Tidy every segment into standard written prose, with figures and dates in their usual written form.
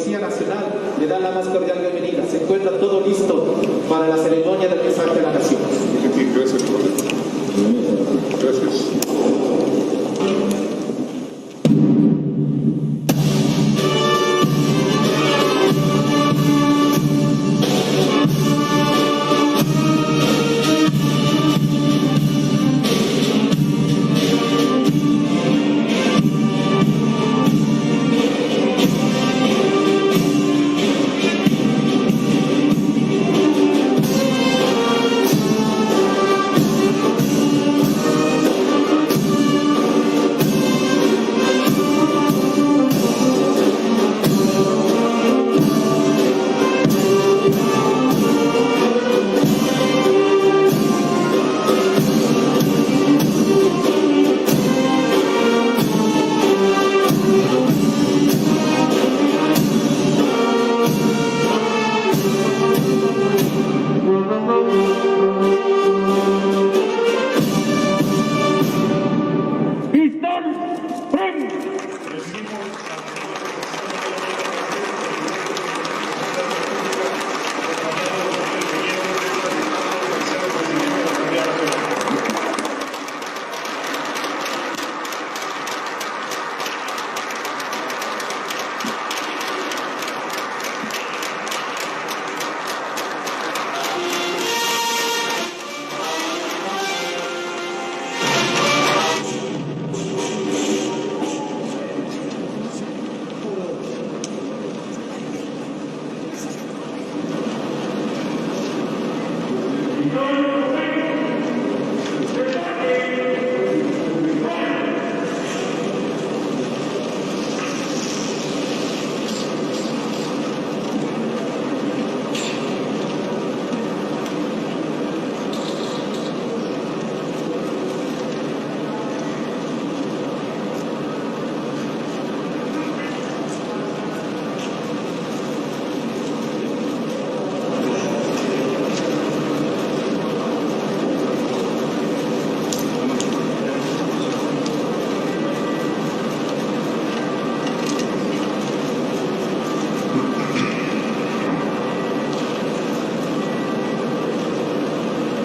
Policía Nacional le dan la más cordial bienvenida. Se encuentra todo listo para la ceremonia del mensaje a la nación. Gracias. Gracias.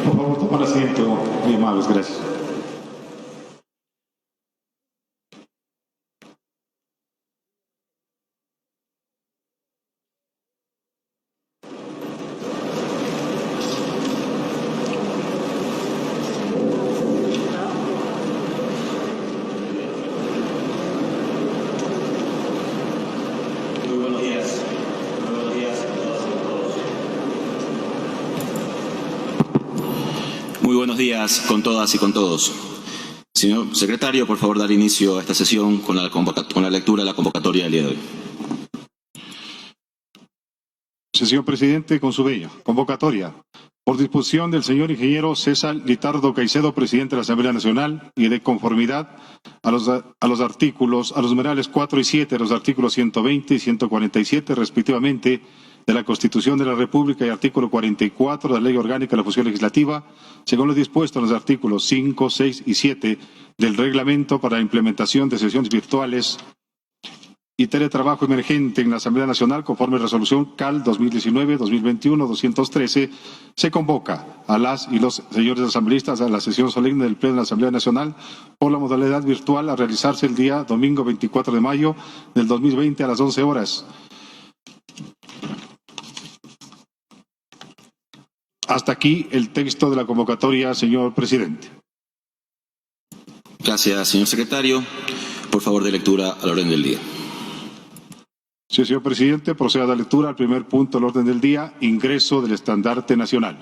Por favor, tomar asiento, muy amables, gracias. Muy buenos días con todas y con todos. Señor secretario, por favor, dar inicio a esta sesión con la lectura de la convocatoria del día de hoy. Señor presidente, con su venia. Convocatoria. Por disposición del señor ingeniero César Litardo Caicedo, presidente de la Asamblea Nacional, y de conformidad a los artículos, a los numerales 4 y 7, los artículos 120 y 147, respectivamente, de la Constitución de la República y artículo 44 de la Ley Orgánica de la Función Legislativa, según lo dispuesto en los artículos 5, 6 y 7 del Reglamento para la implementación de sesiones virtuales y teletrabajo emergente en la Asamblea Nacional, conforme a resolución CAL 2019-2021-213, se convoca a las y los señores asambleístas a la sesión solemne del Pleno de la Asamblea Nacional por la modalidad virtual a realizarse el día domingo 24 de mayo del 2020 a las 11 horas. Hasta aquí el texto de la convocatoria, señor presidente. Gracias, señor secretario. Por favor, de lectura al orden del día. Sí, señor presidente, proceda a la lectura al primer punto del orden del día, ingreso del estandarte nacional.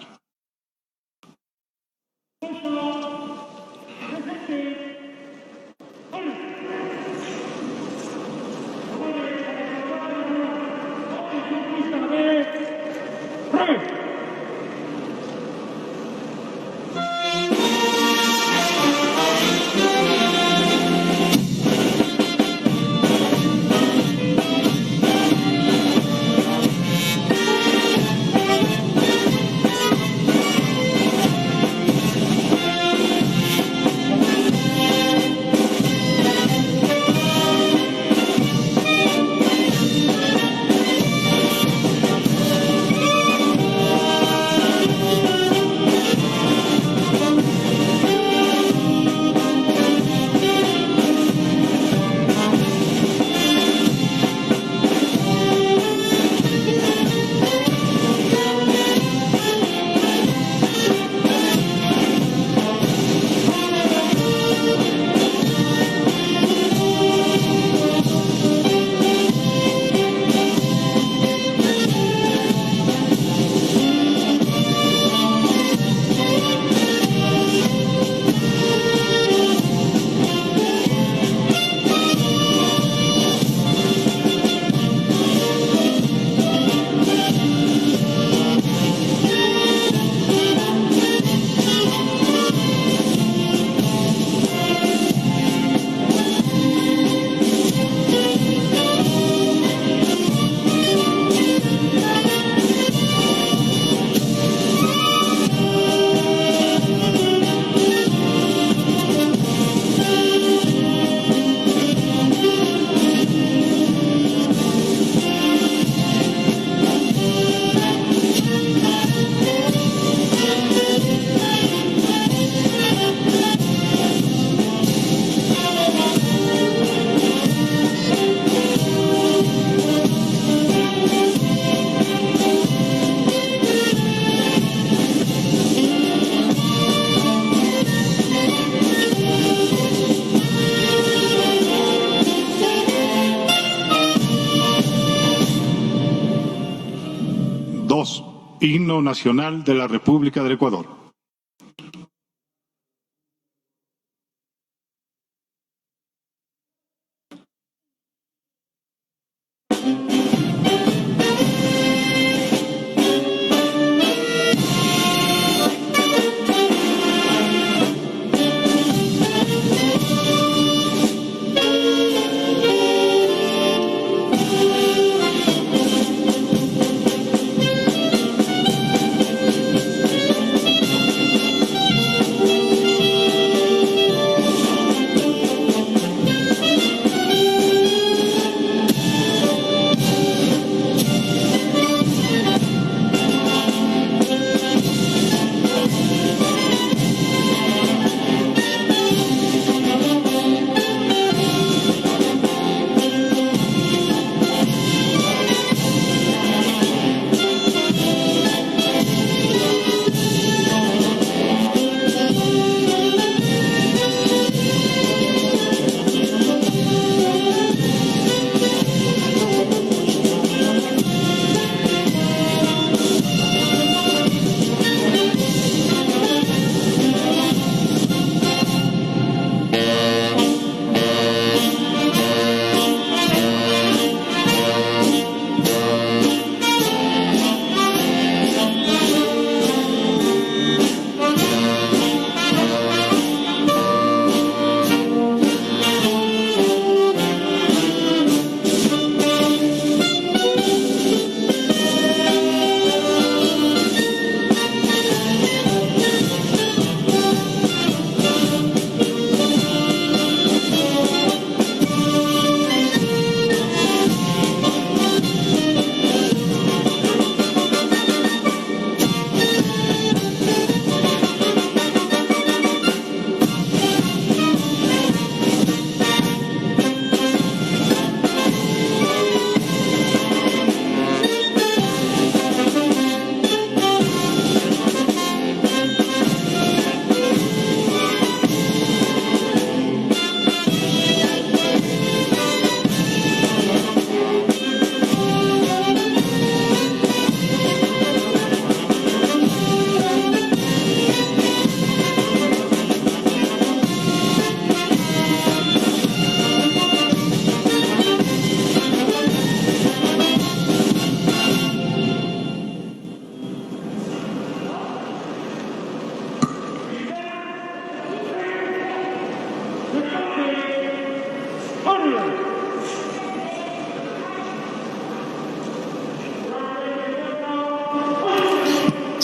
Himno Nacional de la República del Ecuador.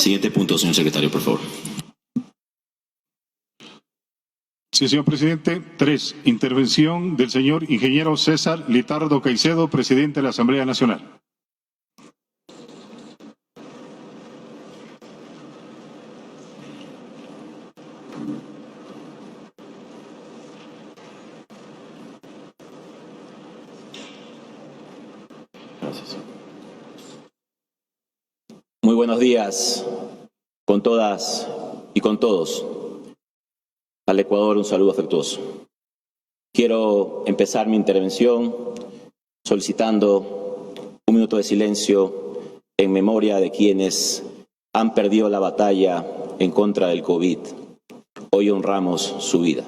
Siguiente punto, señor secretario, por favor. Sí, señor presidente. 3. Intervención del señor ingeniero César Litardo Caicedo, presidente de la Asamblea Nacional. Gracias. Muy buenos días con todas y con todos. Al Ecuador un saludo afectuoso. Quiero empezar mi intervención solicitando un minuto de silencio en memoria de quienes han perdido la batalla en contra del COVID. Hoy honramos su vida.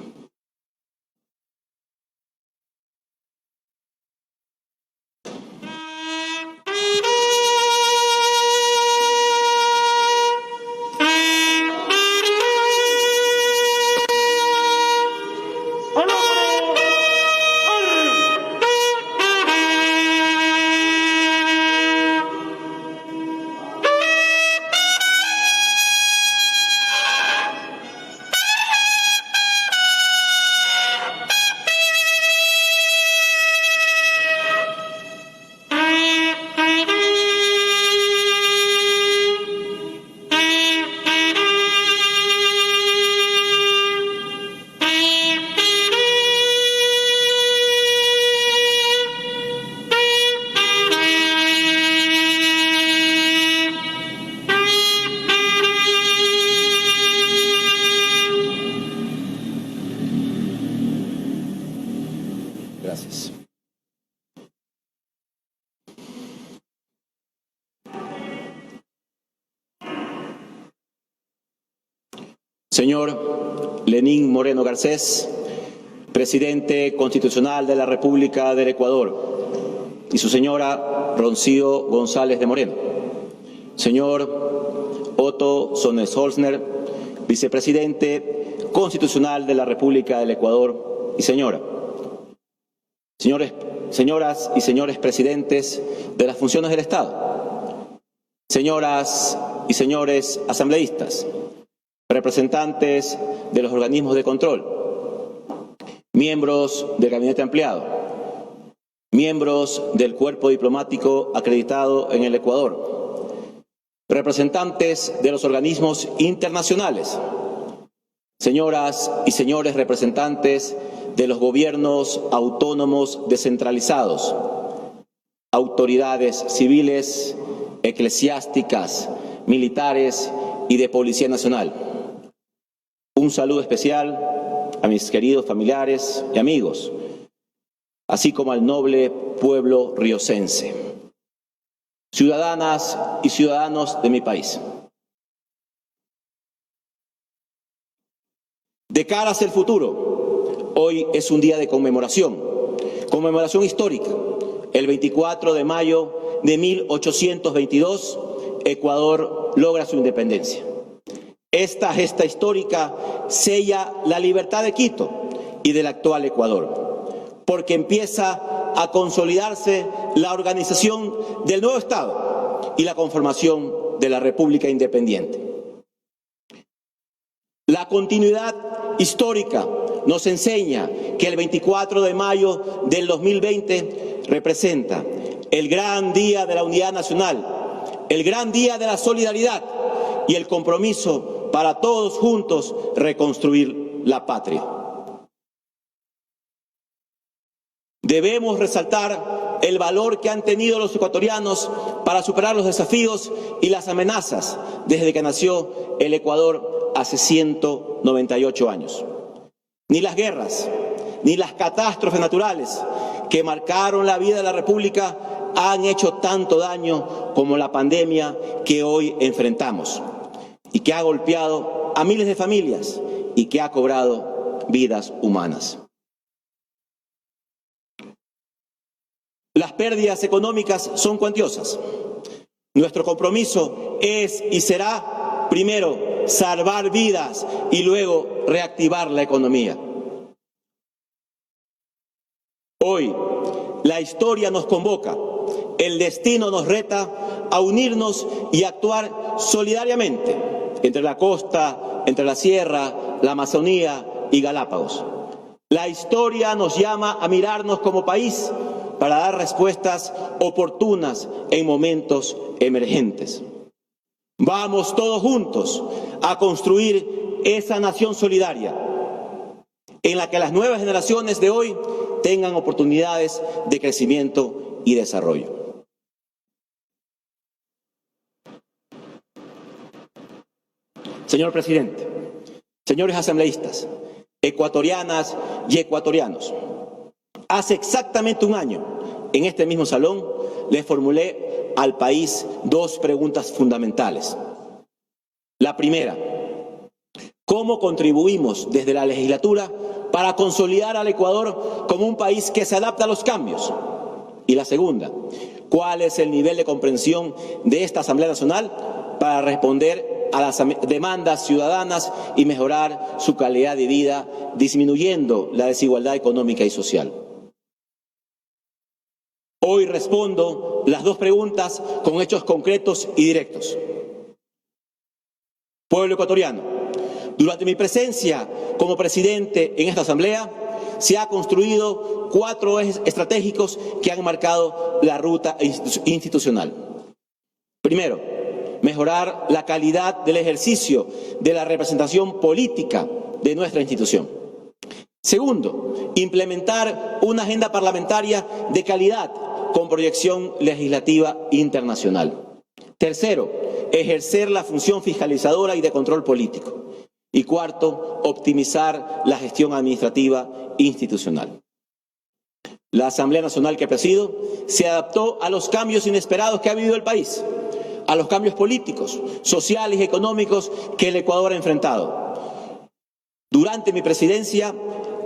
Señor Lenín Moreno Garcés, Presidente Constitucional de la República del Ecuador, y su señora Rocío González de Moreno. Señor Otto Sonnenholzner, Vicepresidente Constitucional de la República del Ecuador, y señoras y señores presidentes de las funciones del Estado, señoras y señores asambleístas, representantes de los organismos de control, miembros del gabinete ampliado, miembros del cuerpo diplomático acreditado en el Ecuador, representantes de los organismos internacionales, señoras y señores representantes de los gobiernos autónomos descentralizados, autoridades civiles, eclesiásticas, militares y de Policía Nacional. Un saludo especial a mis queridos familiares y amigos, así como al noble pueblo riocense. Ciudadanas y ciudadanos de mi país. De cara hacia el futuro, hoy es un día de conmemoración histórica. El 24 de mayo de 1822, Ecuador logra su independencia. Esta gesta histórica sella la libertad de Quito y del actual Ecuador, porque empieza a consolidarse la organización del nuevo Estado y la conformación de la República Independiente. La continuidad histórica nos enseña que el 24 de mayo del 2020 representa el gran día de la unidad nacional, el gran día de la solidaridad y el compromiso para todos juntos reconstruir la patria. Debemos resaltar el valor que han tenido los ecuatorianos para superar los desafíos y las amenazas desde que nació el Ecuador hace 198 años. Ni las guerras, ni las catástrofes naturales que marcaron la vida de la República han hecho tanto daño como la pandemia que hoy enfrentamos y que ha golpeado a miles de familias y que ha cobrado vidas humanas. Las pérdidas económicas son cuantiosas. Nuestro compromiso es y será, primero, salvar vidas y luego reactivar la economía. Hoy, la historia nos convoca, el destino nos reta a unirnos y actuar solidariamente entre la costa, entre la sierra, la Amazonía y Galápagos. La historia nos llama a mirarnos como país para dar respuestas oportunas en momentos emergentes. Vamos todos juntos a construir esa nación solidaria en la que las nuevas generaciones de hoy tengan oportunidades de crecimiento y desarrollo. Señor presidente, señores asambleístas, ecuatorianas y ecuatorianos, hace exactamente un año, en este mismo salón, le formulé al país dos preguntas fundamentales. La primera, ¿cómo contribuimos desde la legislatura para consolidar al Ecuador como un país que se adapta a los cambios? Y la segunda, ¿cuál es el nivel de comprensión de esta Asamblea Nacional para responder a las demandas ciudadanas y mejorar su calidad de vida, disminuyendo la desigualdad económica y social? Hoy respondo las dos preguntas con hechos concretos y directos. Pueblo ecuatoriano, durante mi presencia como presidente en esta Asamblea, se han construido 4 ejes estratégicos que han marcado la ruta institucional. Primero, mejorar la calidad del ejercicio de la representación política de nuestra institución. Segundo, implementar una agenda parlamentaria de calidad con proyección legislativa internacional. Tercero, ejercer la función fiscalizadora y de control político. Y cuarto, optimizar la gestión administrativa institucional. La Asamblea Nacional que presido se adaptó a los cambios inesperados que ha vivido el país, a los cambios políticos, sociales y económicos que el Ecuador ha enfrentado. Durante mi presidencia,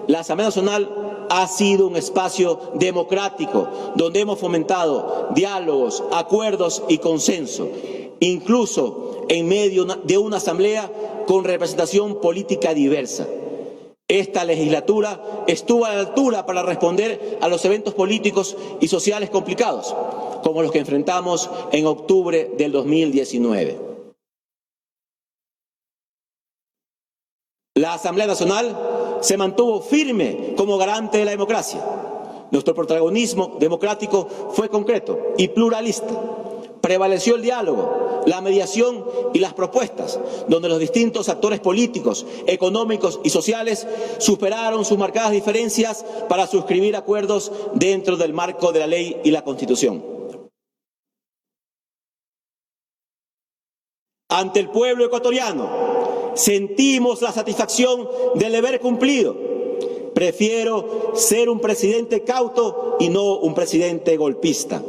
la Asamblea Nacional ha sido un espacio democrático donde hemos fomentado diálogos, acuerdos y consenso, incluso en medio de una asamblea con representación política diversa. Esta legislatura estuvo a la altura para responder a los eventos políticos y sociales complicados, como los que enfrentamos en octubre del 2019. La Asamblea Nacional se mantuvo firme como garante de la democracia. Nuestro protagonismo democrático fue concreto y pluralista. Prevaleció el diálogo, la mediación y las propuestas, donde los distintos actores políticos, económicos y sociales superaron sus marcadas diferencias para suscribir acuerdos dentro del marco de la ley y la Constitución. Ante el pueblo ecuatoriano, sentimos la satisfacción del deber cumplido. Prefiero ser un presidente cauto y no un presidente golpista.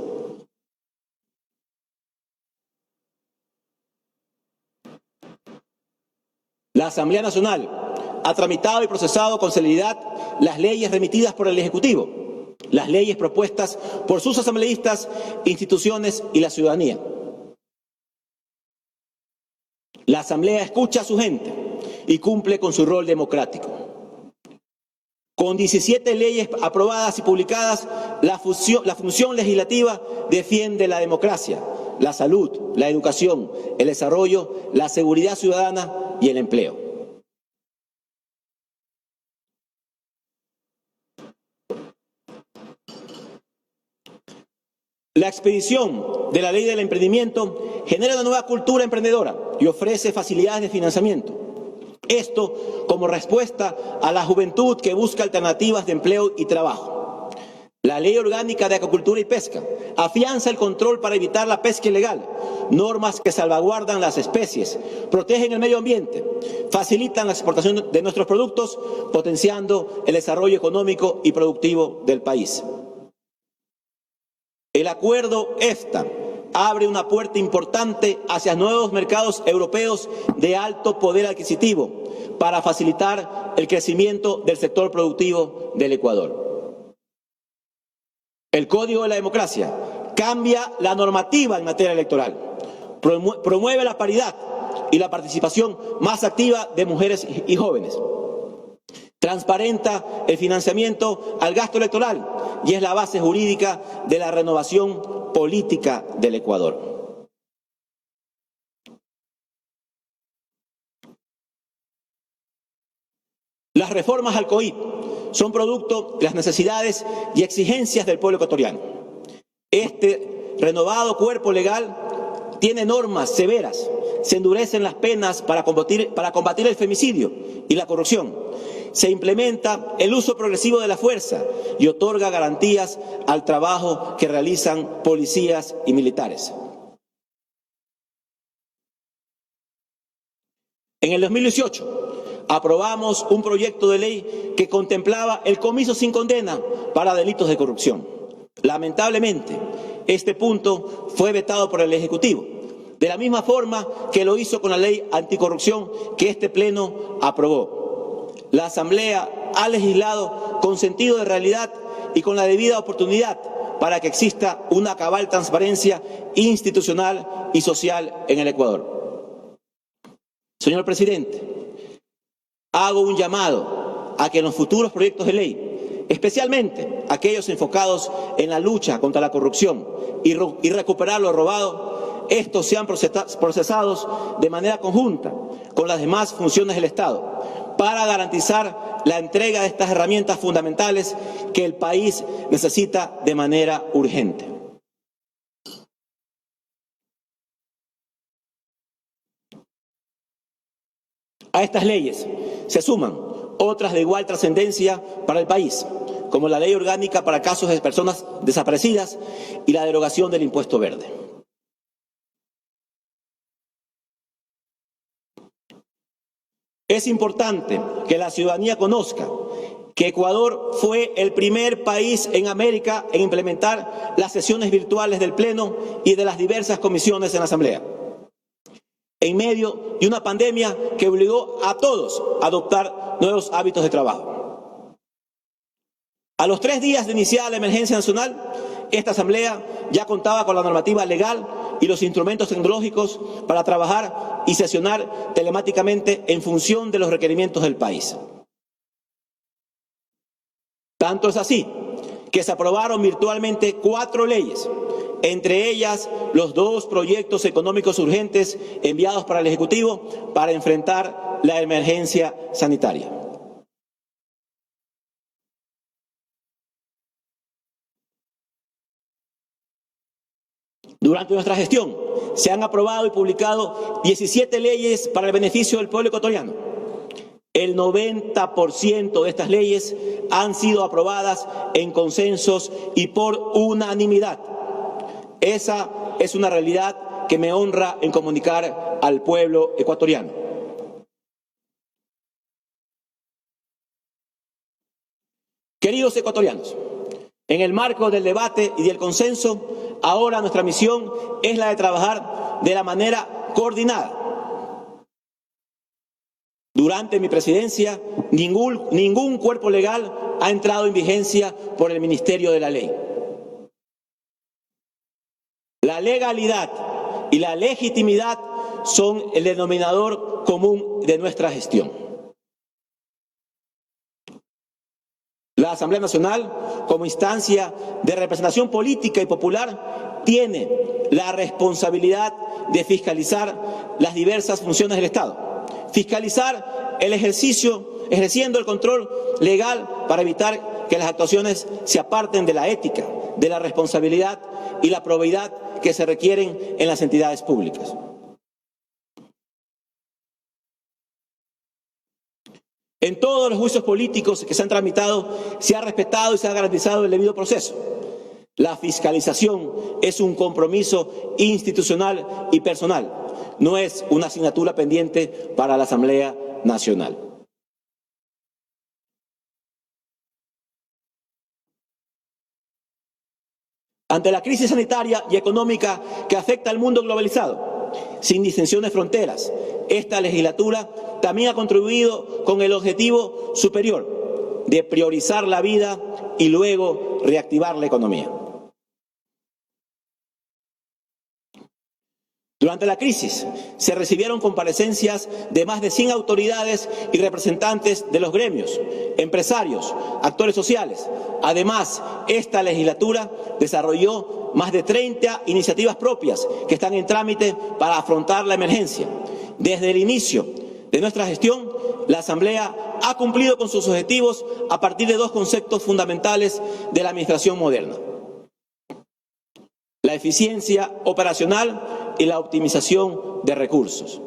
La Asamblea Nacional ha tramitado y procesado con celeridad las leyes remitidas por el Ejecutivo, las leyes propuestas por sus asambleístas, instituciones y la ciudadanía. La Asamblea escucha a su gente y cumple con su rol democrático. Con 17 leyes aprobadas y publicadas, la función legislativa defiende la democracia, la salud, la educación, el desarrollo, la seguridad ciudadana y el empleo. La expedición de la Ley del Emprendimiento genera una nueva cultura emprendedora y ofrece facilidades de financiamiento. Esto como respuesta a la juventud que busca alternativas de empleo y trabajo. La Ley Orgánica de Acuicultura y Pesca afianza el control para evitar la pesca ilegal, normas que salvaguardan las especies, protegen el medio ambiente, facilitan la exportación de nuestros productos, potenciando el desarrollo económico y productivo del país. El acuerdo EFTA abre una puerta importante hacia nuevos mercados europeos de alto poder adquisitivo para facilitar el crecimiento del sector productivo del Ecuador. El Código de la Democracia cambia la normativa en materia electoral, promueve la paridad y la participación más activa de mujeres y jóvenes. Transparenta el financiamiento al gasto electoral y es la base jurídica de la renovación política del Ecuador. Las reformas al COIP son producto de las necesidades y exigencias del pueblo ecuatoriano. Este renovado cuerpo legal tiene normas severas, se endurecen las penas para combatir el femicidio y la corrupción. Se implementa el uso progresivo de la fuerza y otorga garantías al trabajo que realizan policías y militares. En el 2018 aprobamos un proyecto de ley que contemplaba el comiso sin condena para delitos de corrupción. Lamentablemente, este punto fue vetado por el Ejecutivo, de la misma forma que lo hizo con la ley anticorrupción que este Pleno aprobó. La Asamblea ha legislado con sentido de realidad y con la debida oportunidad para que exista una cabal transparencia institucional y social en el Ecuador. Señor presidente, hago un llamado a que en los futuros proyectos de ley, especialmente aquellos enfocados en la lucha contra la corrupción y recuperar lo robado, estos sean procesados de manera conjunta con las demás funciones del Estado, para garantizar la entrega de estas herramientas fundamentales que el país necesita de manera urgente. A estas leyes se suman otras de igual trascendencia para el país, como la Ley Orgánica para casos de personas desaparecidas y la derogación del impuesto verde. Es importante que la ciudadanía conozca que Ecuador fue el primer país en América en implementar las sesiones virtuales del Pleno y de las diversas comisiones en la Asamblea. en medio de una pandemia que obligó a todos a adoptar nuevos hábitos de trabajo. A los 3 días de iniciada la emergencia nacional, esta Asamblea ya contaba con la normativa legal y los instrumentos tecnológicos para trabajar y sesionar telemáticamente en función de los requerimientos del país. Tanto es así que se aprobaron virtualmente 4 leyes, entre ellas los 2 proyectos económicos urgentes enviados para el Ejecutivo para enfrentar la emergencia sanitaria. Durante nuestra gestión se han aprobado y publicado 17 leyes para el beneficio del pueblo ecuatoriano. El 90% de estas leyes han sido aprobadas en consensos y por unanimidad. Esa es una realidad que me honra en comunicar al pueblo ecuatoriano. Queridos ecuatorianos, en el marco del debate y del consenso, ahora nuestra misión es la de trabajar de la manera coordinada. Durante mi presidencia, ningún cuerpo legal ha entrado en vigencia por el Ministerio de la Ley. La legalidad y la legitimidad son el denominador común de nuestra gestión. La Asamblea Nacional, como instancia de representación política y popular, tiene la responsabilidad de fiscalizar las diversas funciones del Estado. Fiscalizar el ejerciendo el control legal para evitar que las actuaciones se aparten de la ética, de la responsabilidad y la probidad que se requieren en las entidades públicas. En todos los juicios políticos que se han tramitado se ha respetado y se ha garantizado el debido proceso. La fiscalización es un compromiso institucional y personal, no es una asignatura pendiente para la Asamblea Nacional. Ante la crisis sanitaria y económica que afecta al mundo globalizado, sin distinción de fronteras, esta legislatura también ha contribuido con el objetivo superior de priorizar la vida y luego reactivar la economía. Durante la crisis se recibieron comparecencias de más de 100 autoridades y representantes de los gremios, empresarios, actores sociales. Además, esta legislatura desarrolló más de 30 iniciativas propias que están en trámite para afrontar la emergencia. Desde el inicio de nuestra gestión, la Asamblea ha cumplido con sus objetivos a partir de 2 conceptos fundamentales de la administración moderna: la eficiencia operacional y la optimización de recursos.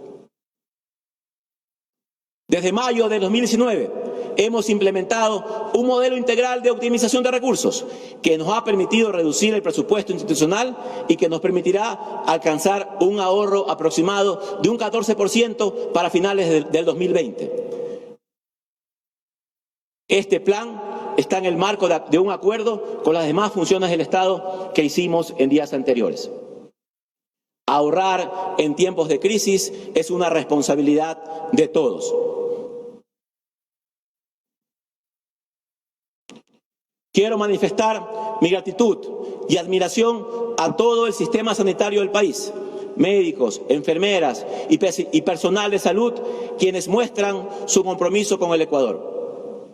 Desde mayo de 2019 hemos implementado un modelo integral de optimización de recursos que nos ha permitido reducir el presupuesto institucional y que nos permitirá alcanzar un ahorro aproximado de un 14% para finales del 2020. Este plan está en el marco de un acuerdo con las demás funciones del Estado que hicimos en días anteriores. Ahorrar en tiempos de crisis es una responsabilidad de todos. Quiero manifestar mi gratitud y admiración a todo el sistema sanitario del país, médicos, enfermeras y personal de salud, quienes muestran su compromiso con el Ecuador.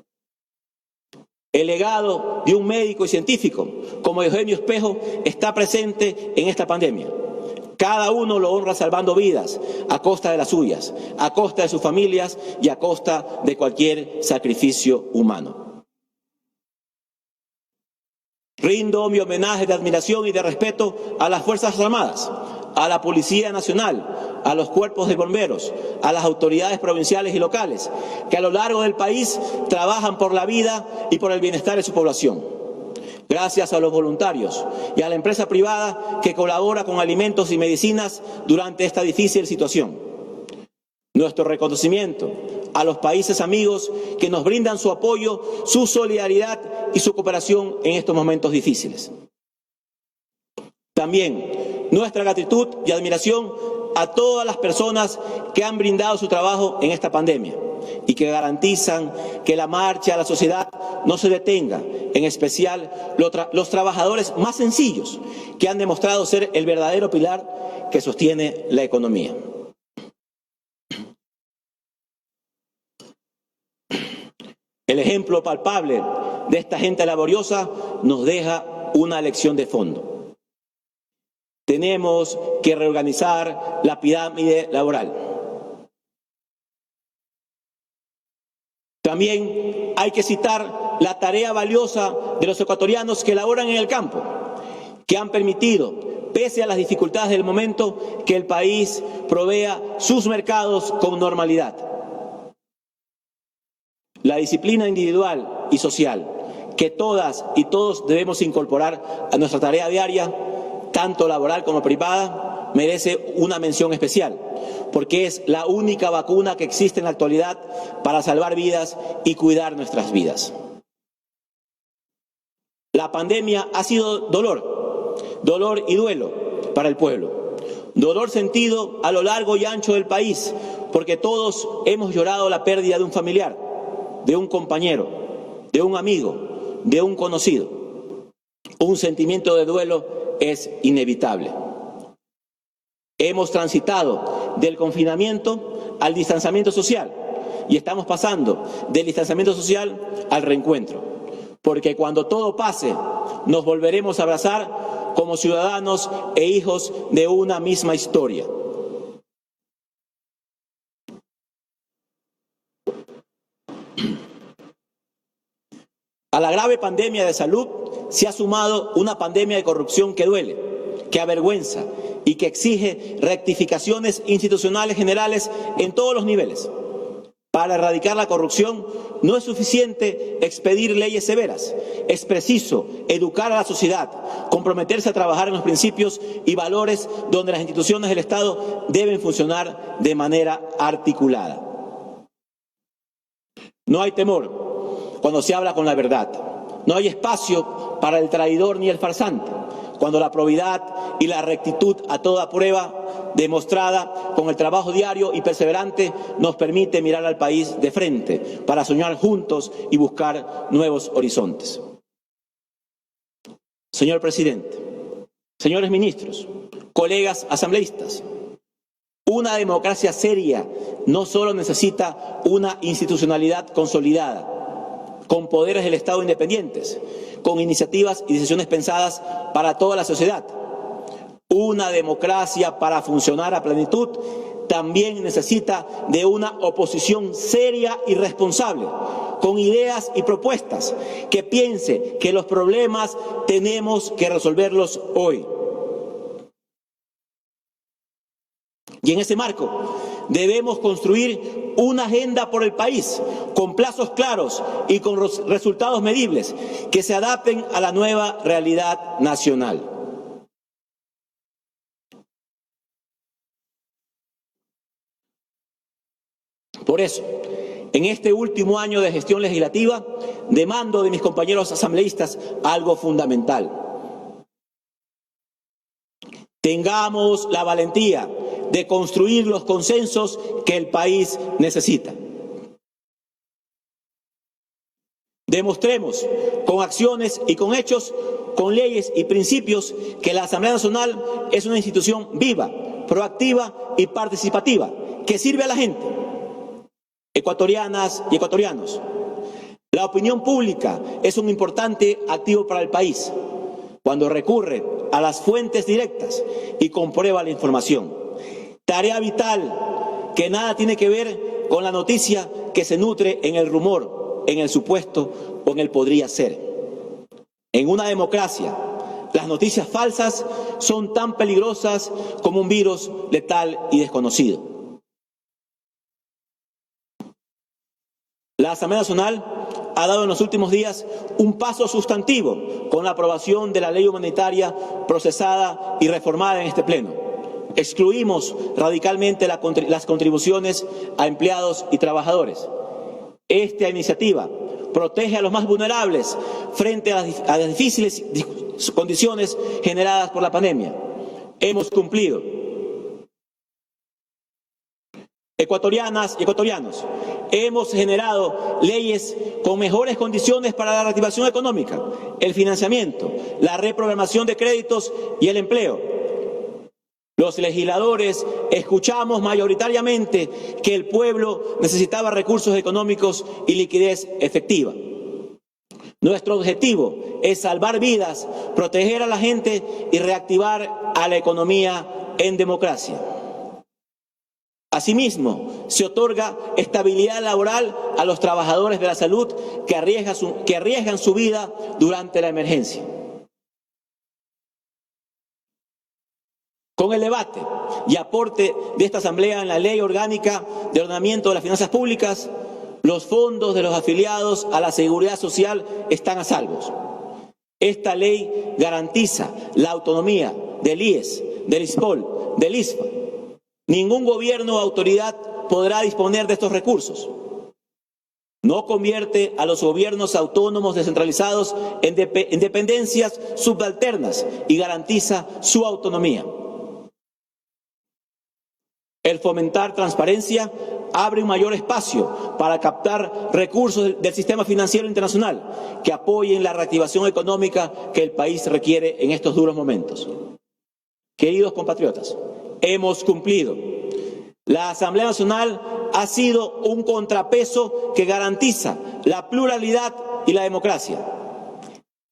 El legado de un médico y científico como Eugenio Espejo está presente en esta pandemia. Cada uno lo honra salvando vidas a costa de las suyas, a costa de sus familias y a costa de cualquier sacrificio humano. Rindo mi homenaje de admiración y de respeto a las Fuerzas Armadas, a la Policía Nacional, a los cuerpos de bomberos, a las autoridades provinciales y locales, que a lo largo del país trabajan por la vida y por el bienestar de su población. Gracias a los voluntarios y a la empresa privada que colabora con alimentos y medicinas durante esta difícil situación. Nuestro reconocimiento a los países amigos que nos brindan su apoyo, su solidaridad y su cooperación en estos momentos difíciles. También nuestra gratitud y admiración a todas las personas que han brindado su trabajo en esta pandemia y que garantizan que la marcha a la sociedad no se detenga, en especial los trabajadores más sencillos que han demostrado ser el verdadero pilar que sostiene la economía. El ejemplo palpable de esta gente laboriosa nos deja una lección de fondo. Tenemos que reorganizar la pirámide laboral. También hay que citar la tarea valiosa de los ecuatorianos que laboran en el campo, que han permitido, pese a las dificultades del momento, que el país provea sus mercados con normalidad. La disciplina individual y social que todas y todos debemos incorporar a nuestra tarea diaria, tanto laboral como privada, merece una mención especial, porque es la única vacuna que existe en la actualidad para salvar vidas y cuidar nuestras vidas. La pandemia ha sido dolor y duelo para el pueblo. Dolor sentido a lo largo y ancho del país, porque todos hemos llorado la pérdida de un familiar, de un compañero, de un amigo, de un conocido. Un sentimiento de duelo es inevitable. Hemos transitado del confinamiento al distanciamiento social y estamos pasando del distanciamiento social al reencuentro, porque cuando todo pase nos volveremos a abrazar como ciudadanos e hijos de una misma historia. A la grave pandemia de salud se ha sumado una pandemia de corrupción que duele, que avergüenza y que exige rectificaciones institucionales generales en todos los niveles. Para erradicar la corrupción no es suficiente expedir leyes severas, es preciso educar a la sociedad, comprometerse a trabajar en los principios y valores donde las instituciones del Estado deben funcionar de manera articulada. No hay temor cuando se habla con la verdad. No hay espacio para el traidor ni el farsante, cuando la probidad y la rectitud a toda prueba demostrada con el trabajo diario y perseverante nos permite mirar al país de frente para soñar juntos y buscar nuevos horizontes. Señor presidente, señores ministros, colegas asambleístas, una democracia seria no solo necesita una institucionalidad consolidada, con poderes del Estado independientes, con iniciativas y decisiones pensadas para toda la sociedad. Una democracia para funcionar a plenitud también necesita de una oposición seria y responsable, con ideas y propuestas, que piense que los problemas tenemos que resolverlos hoy. Y en ese marco debemos construir una agenda por el país con plazos claros y con resultados medibles que se adapten a la nueva realidad nacional. Por eso, en este último año de gestión legislativa, demando de mis compañeros asambleístas algo fundamental. Tengamos la valentía de construir los consensos que el país necesita. Demostremos con acciones y con hechos, con leyes y principios, que la Asamblea Nacional es una institución viva, proactiva y participativa, que sirve a la gente, ecuatorianas y ecuatorianos. La opinión pública es un importante activo para el país cuando recurre a las fuentes directas y comprueba la información. Tarea vital que nada tiene que ver con la noticia que se nutre en el rumor, en el supuesto o en el podría ser. En una democracia, las noticias falsas son tan peligrosas como un virus letal y desconocido. La Asamblea Nacional ha dado en los últimos días un paso sustantivo con la aprobación de la ley humanitaria procesada y reformada en este Pleno. Excluimos radicalmente las contribuciones a empleados y trabajadores. Esta iniciativa protege a los más vulnerables frente a las difíciles condiciones generadas por la pandemia. hemos cumplido. Ecuatorianas y ecuatorianos, hemos generado leyes con mejores condiciones para la reactivación económica, el financiamiento, la reprogramación de créditos y el empleo. Los legisladores escuchamos mayoritariamente que el pueblo necesitaba recursos económicos y liquidez efectiva. Nuestro objetivo es salvar vidas, proteger a la gente y reactivar a la economía en democracia. Asimismo, se otorga estabilidad laboral a los trabajadores de la salud que arriesgan su vida durante la emergencia. Con el debate y aporte de esta Asamblea en la Ley Orgánica de Ordenamiento de las Finanzas Públicas, los fondos de los afiliados a la Seguridad Social están a salvo. Esta ley garantiza la autonomía del IES, del ISPOL, del ISFA. Ningún gobierno o autoridad podrá disponer de estos recursos. No convierte a los gobiernos autónomos descentralizados en dependencias subalternas y garantiza su autonomía. El fomentar transparencia abre un mayor espacio para captar recursos del sistema financiero internacional que apoyen la reactivación económica que el país requiere en estos duros momentos. Queridos compatriotas, hemos cumplido. La Asamblea Nacional ha sido un contrapeso que garantiza la pluralidad y la democracia.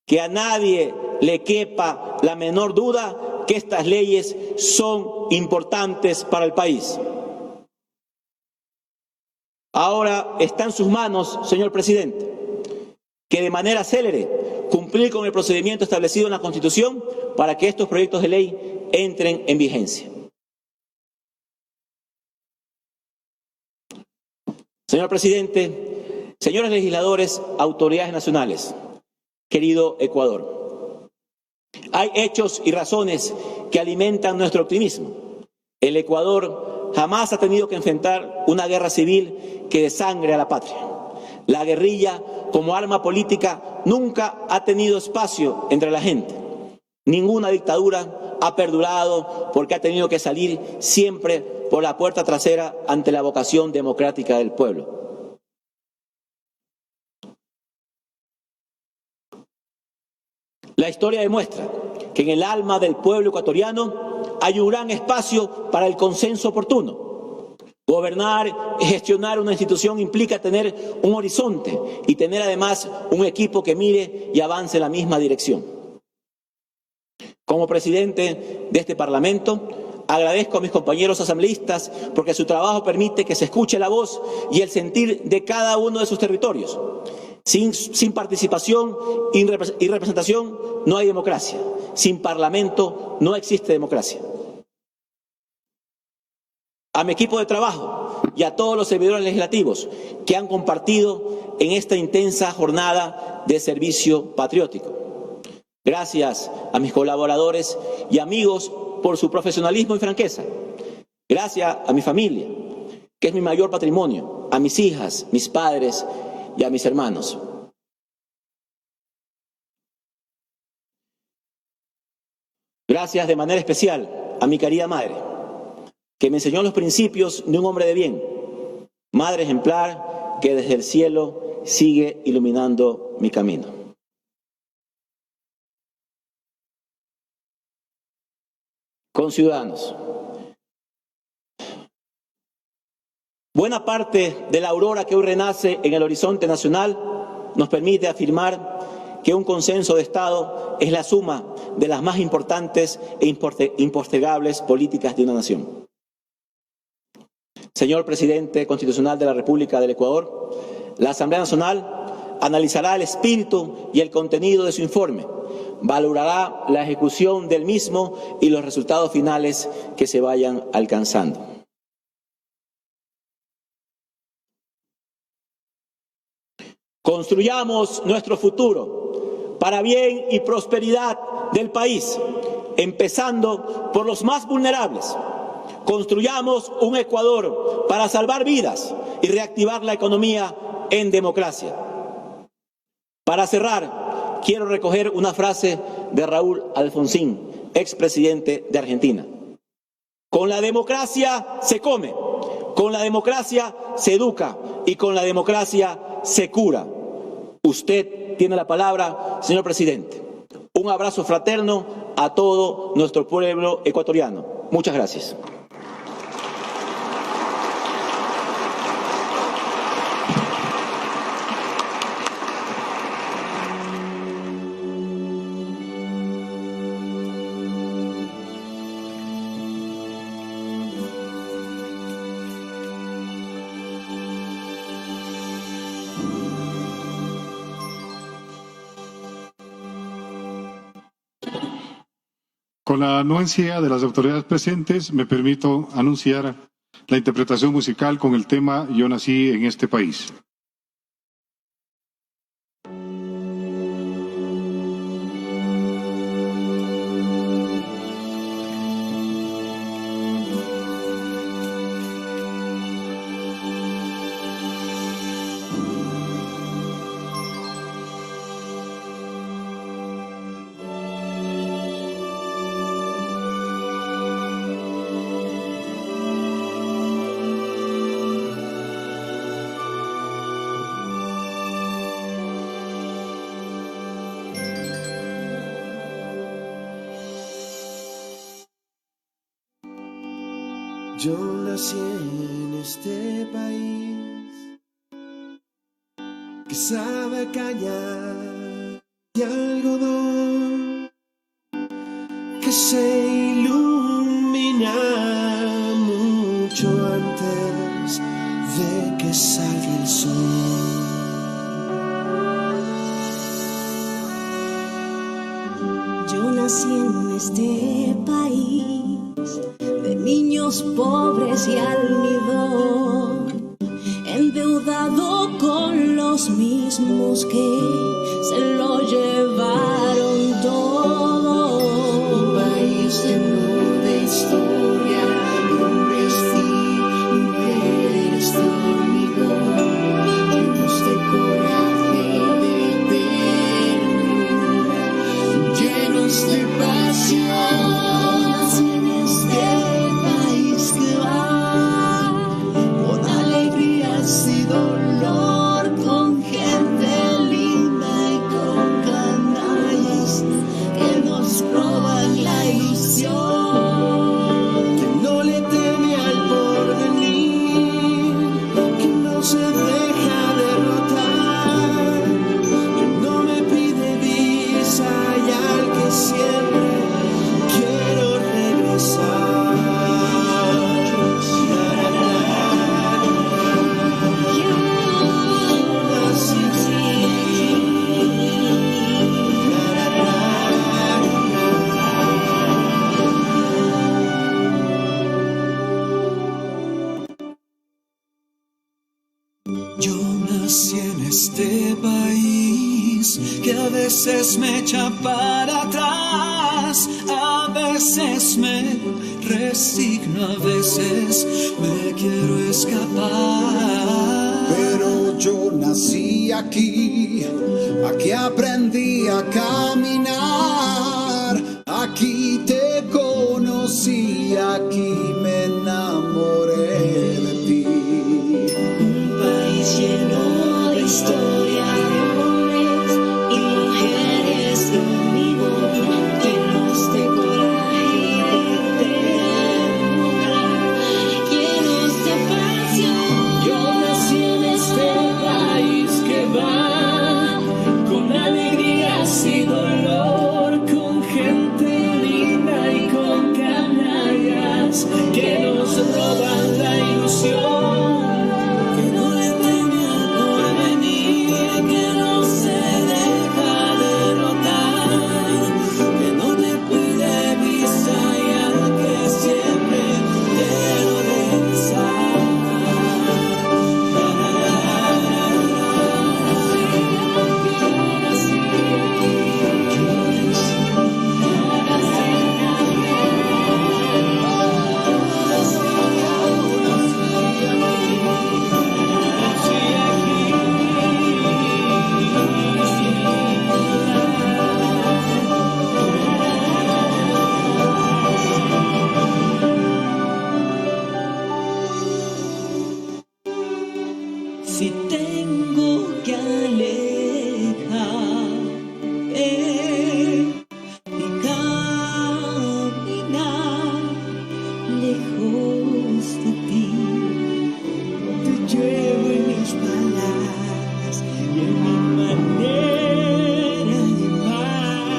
Que a nadie le quepa la menor duda que estas leyes son importantes para el país. Ahora está en sus manos, señor presidente, que de manera célere cumplir con el procedimiento establecido en la Constitución para que estos proyectos de ley entren en vigencia. Señor presidente, señores legisladores, autoridades nacionales, querido Ecuador, hay hechos y razones que alimentan nuestro optimismo. El Ecuador jamás ha tenido que enfrentar una guerra civil que desangre a la patria. La guerrilla, como arma política, nunca ha tenido espacio entre la gente. Ninguna dictadura ha perdurado porque ha tenido que salir siempre por la puerta trasera ante la vocación democrática del pueblo. La historia demuestra que en el alma del pueblo ecuatoriano hay un gran espacio para el consenso oportuno. Gobernar y gestionar una institución implica tener un horizonte y tener además un equipo que mire y avance en la misma dirección. Como presidente de este Parlamento, agradezco a mis compañeros asambleístas porque su trabajo permite que se escuche la voz y el sentir de cada uno de sus territorios. Sin participación y representación no hay democracia. Sin Parlamento no existe democracia. A mi equipo de trabajo y a todos los servidores legislativos que han compartido en esta intensa jornada de servicio patriótico. Gracias a mis colaboradores y amigos por su profesionalismo y franqueza. Gracias a mi familia, que es mi mayor patrimonio, a mis hijas, mis padres y a mis hermanos. Gracias de manera especial a mi querida madre, que me enseñó los principios de un hombre de bien, madre ejemplar que desde el cielo sigue iluminando mi camino. Conciudadanos, buena parte de la aurora que hoy renace en el horizonte nacional nos permite afirmar que un consenso de Estado es la suma de las más importantes e impostergables políticas de una nación. Señor Presidente Constitucional de la República del Ecuador, la Asamblea Nacional analizará el espíritu y el contenido de su informe, valorará la ejecución del mismo y los resultados finales que se vayan alcanzando. Construyamos nuestro futuro para bien y prosperidad del país, empezando por los más vulnerables. Construyamos un Ecuador para salvar vidas y reactivar la economía en democracia. Para cerrar, quiero recoger una frase de Raúl Alfonsín, expresidente de Argentina. Con la democracia se come, con la democracia se educa y con la democracia se cura. Usted tiene la palabra, señor presidente. Un abrazo fraterno a todo nuestro pueblo ecuatoriano. Muchas gracias. Con la anuencia de las autoridades presentes, me permito anunciar la interpretación musical con el tema Yo nací en este país. Yo nací en este país que sabe caña y algodón, que se ilumina mucho antes de que salga el sol. Yo nací en este país de niños pobres y almidón, endeudado con los mismos que se lo llevaron todo. Un país lleno de historia, hombres y mujeres de hormigón, llenos de coraje y de ternura, llenos de pasión. Y dolor, con gente linda y con canallas que nos roban la ilusión, Que no le teme al porvenir, que no se deja derrotar, que no me pide visa y al que siempre quiero regresar. Yo nací en este país que a veces me echa para atrás, a veces me resigno, a veces me quiero escapar. Pero yo nací aquí, aquí aprendí a caminar, aquí te conocí, aquí me enamoré de ti. lleno de historia, de hombres y mujeres de hormigón, llenos de coraje y de ternura, llenos de pasión. Yo nací en este país que va con alegrías y dolor, con gente linda y con canallas que nos roban la ilusión. si tengo que alejar y caminar lejos de ti. Te llevo en mis palabras y en mi manera de amar.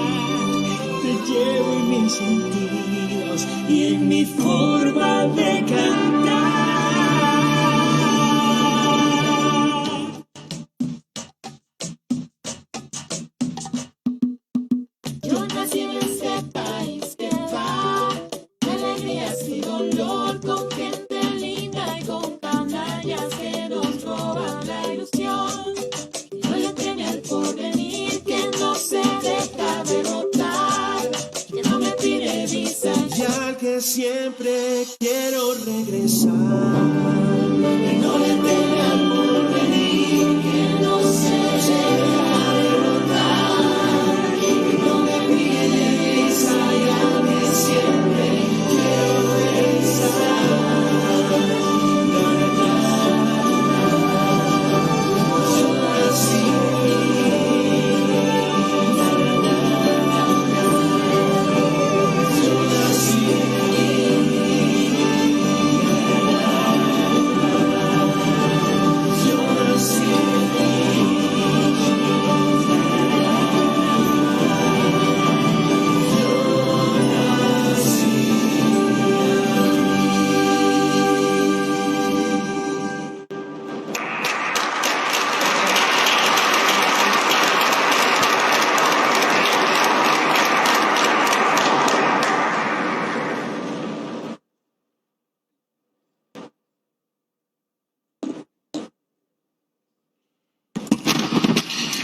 Te llevo en mis sentidos y en mi forma de cantar. Yo nací en este país que va de alegrías y dolor, con gente linda y con canallas que nos roban la ilusión. No le teme al porvenir, que no se deja derrotar, que no me pide visa. Y al que siempre quiero regresar. Que no le teme al porvenir, que no se deja derrotar, que no me pide visa, y al que siempre quiero regresar. Yo nací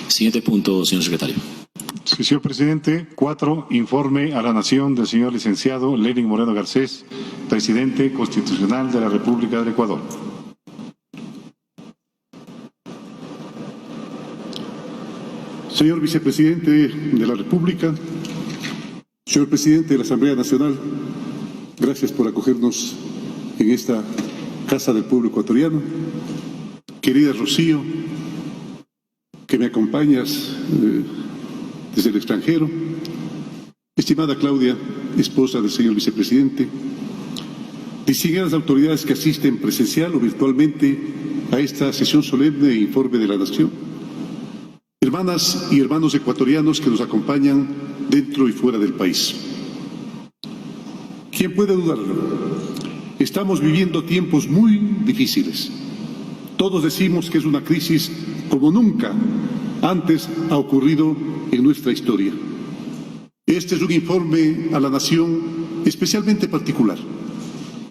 Siguiente punto, señor secretario. Sí, señor presidente. 4. Informe a la Nación del señor licenciado Lenin Moreno Garcés, presidente constitucional de la República del Ecuador. Señor vicepresidente de la República, señor presidente de la Asamblea Nacional, gracias por acogernos en esta Casa del Pueblo Ecuatoriano. Querida Rocío, que me acompañas desde el extranjero. Estimada Claudia, esposa del señor vicepresidente. Distinguidas autoridades que asisten presencial o virtualmente a esta sesión solemne e informe de la Nación. Hermanas y hermanos ecuatorianos que nos acompañan dentro y fuera del país. ¿Quién puede dudarlo? Estamos viviendo tiempos muy difíciles. Todos decimos que es una crisis como nunca antes ha ocurrido en nuestra historia. Este es un informe a la Nación especialmente particular.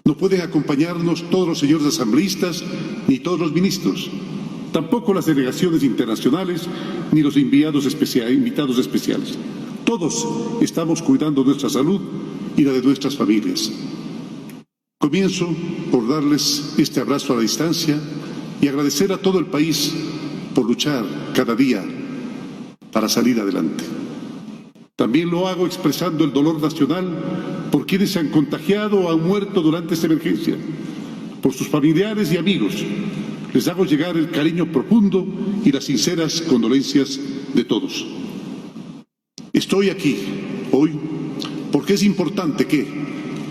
No pueden acompañarnos todos los señores asambleístas ni todos los ministros, tampoco las delegaciones internacionales ni los invitados especiales. Todos estamos cuidando nuestra salud y la de nuestras familias. Comienzo por darles este abrazo a la distancia y agradecer a todo el país por luchar cada día para salir adelante. También lo hago expresando el dolor nacional por quienes se han contagiado o han muerto durante esta emergencia, por sus familiares y amigos. Les hago llegar el cariño profundo y las sinceras condolencias de todos. Estoy aquí hoy porque es importante que,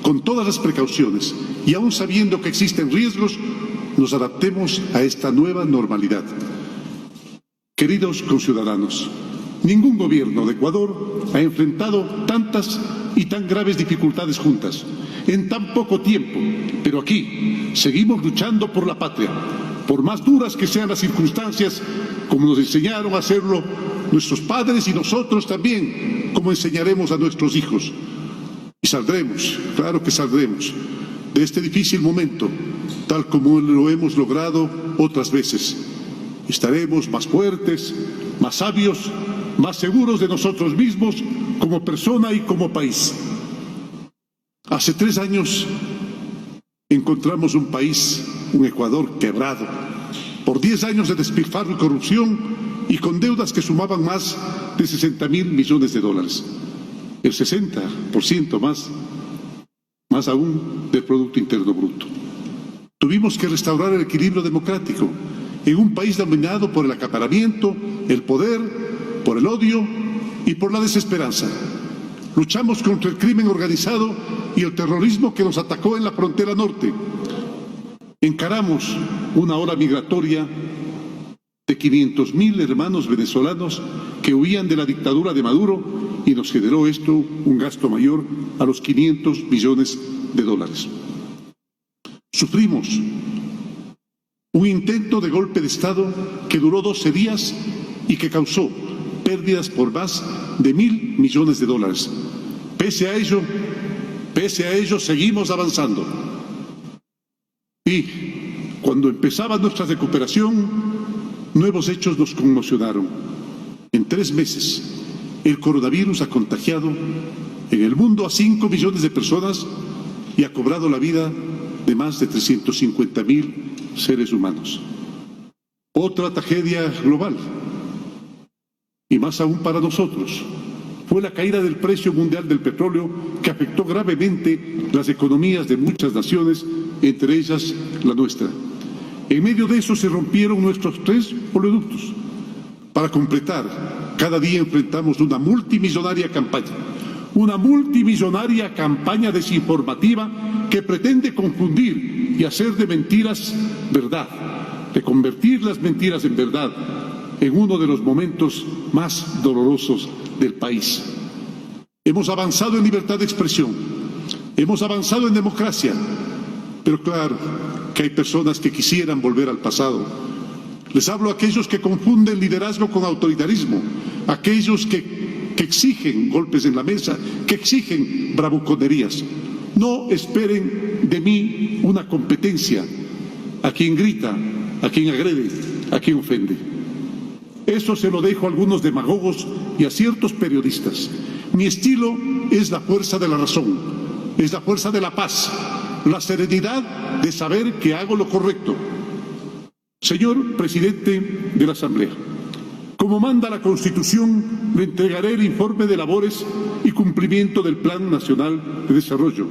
con todas las precauciones y aún sabiendo que existen riesgos, nos adaptemos a esta nueva normalidad. Queridos conciudadanos, ningún gobierno de Ecuador ha enfrentado tantas y tan graves dificultades juntas, en tan poco tiempo, pero aquí seguimos luchando por la patria, por más duras que sean las circunstancias, como nos enseñaron a hacerlo nuestros padres y nosotros también, como enseñaremos a nuestros hijos. Y saldremos, claro que saldremos, de este difícil momento, tal como lo hemos logrado otras veces. Estaremos más fuertes, más sabios, más seguros de nosotros mismos como persona y como país. Hace 3 años encontramos un país, un Ecuador quebrado, por 10 años de despilfarro y corrupción y con deudas que sumaban más de 60.000 millones de dólares. El 60% más aún del Producto Interno Bruto. Tuvimos que restaurar el equilibrio democrático en un país dominado por el acaparamiento, el poder, por el odio y por la desesperanza. Luchamos contra el crimen organizado y el terrorismo que nos atacó en la frontera norte. Encaramos una ola migratoria de 500.000 hermanos venezolanos que huían de la dictadura de Maduro y nos generó esto un gasto mayor a los 500 millones de dólares. Sufrimos un intento de golpe de Estado que duró 12 días y que causó pérdidas por más de 1.000 millones de dólares. Pese a ello, seguimos avanzando. Y cuando empezaba nuestra recuperación, nuevos hechos nos conmocionaron. En 3 meses, el coronavirus ha contagiado en el mundo a 5 millones de personas y ha cobrado la vida de más de 350.000 seres humanos. Otra tragedia global, y más aún para nosotros, fue la caída del precio mundial del petróleo que afectó gravemente las economías de muchas naciones, entre ellas la nuestra. En medio de eso se rompieron nuestros 3 oleoductos. Para completar, cada día enfrentamos una multimillonaria campaña desinformativa que pretende confundir y hacer de mentiras verdad, de convertir las mentiras en verdad en uno de los momentos más dolorosos del país. Hemos avanzado en libertad de expresión, hemos avanzado en democracia, pero claro que hay personas que quisieran volver al pasado. Les hablo a aquellos que confunden liderazgo con autoritarismo, aquellos que exigen golpes en la mesa, que exigen bravuconerías. No esperen de mí una competencia a quien grita, a quien agrede, a quien ofende. Eso se lo dejo a algunos demagogos y a ciertos periodistas. Mi estilo es la fuerza de la razón, es la fuerza de la paz, la serenidad de saber que hago lo correcto. Señor presidente de la Asamblea, como manda la Constitución, le entregaré el informe de labores y cumplimiento del Plan Nacional de Desarrollo.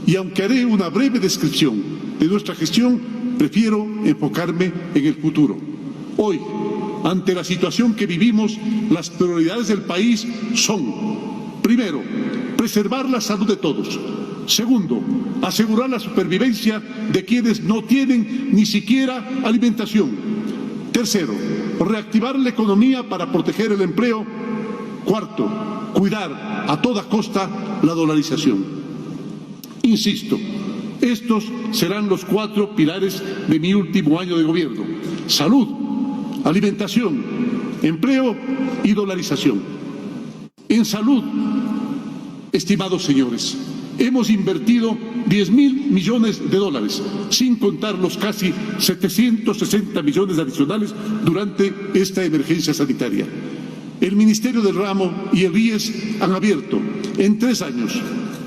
Y aunque haré una breve descripción de nuestra gestión, prefiero enfocarme en el futuro. Hoy, ante la situación que vivimos, las prioridades del país son: primero, preservar la salud de todos; segundo, asegurar la supervivencia de quienes no tienen ni siquiera alimentación; tercero, reactivar la economía para proteger el empleo; cuarto, cuidar a toda costa la dolarización. Insisto, estos serán los 4 pilares de mi último año de gobierno: salud, alimentación, empleo y dolarización. En salud, estimados señores, hemos invertido 10.000 millones de dólares, sin contar los casi 760 millones adicionales durante esta emergencia sanitaria. El Ministerio del Ramo y el IES han abierto en 3 años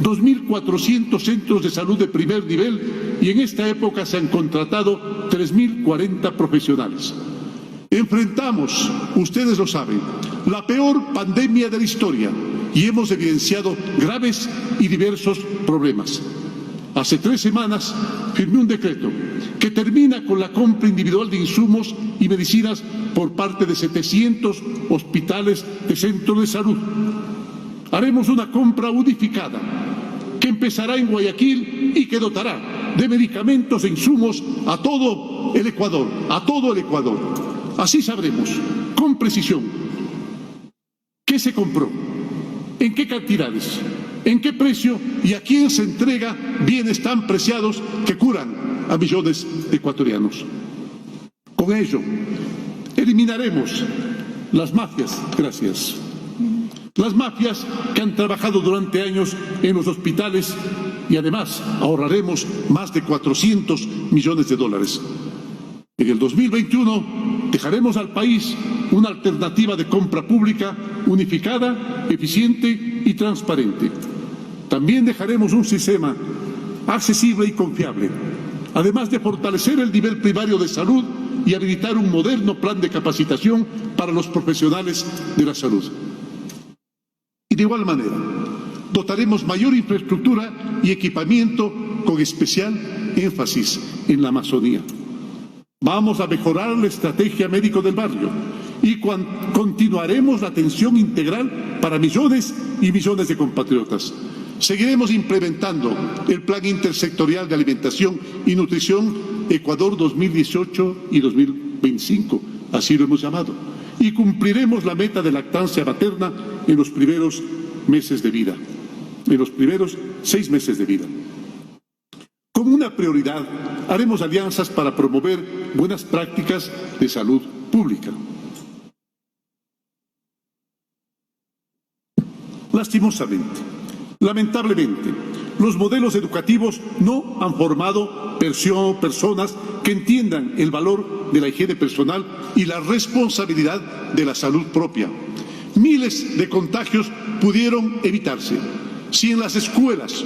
2.400 centros de salud de primer nivel y en esta época se han contratado 3.040 profesionales. Enfrentamos, ustedes lo saben, la peor pandemia de la historia y hemos evidenciado graves y diversos problemas. Hace 3 semanas firmé un decreto que termina con la compra individual de insumos y medicinas por parte de 700 hospitales de centros de salud. Haremos una compra unificada que empezará en Guayaquil y que dotará de medicamentos e insumos a todo el Ecuador, Así sabremos con precisión qué se compró, en qué cantidades, en qué precio y a quién se entrega bienes tan preciados que curan a millones de ecuatorianos. Con ello, eliminaremos las mafias, las mafias que han trabajado durante años en los hospitales y además ahorraremos más de 400 millones de dólares. En el 2021 dejaremos al país una alternativa de compra pública unificada, eficiente y transparente. También dejaremos un sistema accesible y confiable, además de fortalecer el nivel primario de salud y habilitar un moderno plan de capacitación para los profesionales de la salud. Y de igual manera, dotaremos mayor infraestructura y equipamiento con especial énfasis en la Amazonía. Vamos a mejorar la estrategia médico del barrio y continuaremos la atención integral para millones y millones de compatriotas. Seguiremos implementando el Plan Intersectorial de Alimentación y Nutrición Ecuador 2018 y 2025, así lo hemos llamado, y cumpliremos la meta de lactancia materna en los primeros meses de vida, en los primeros 6 meses de vida. Como una prioridad, haremos alianzas para promover buenas prácticas de salud pública. Lastimosamente, lamentablemente, los modelos educativos no han formado personas que entiendan el valor de la higiene personal y la responsabilidad de la salud propia. Miles de contagios pudieron evitarse si en las escuelas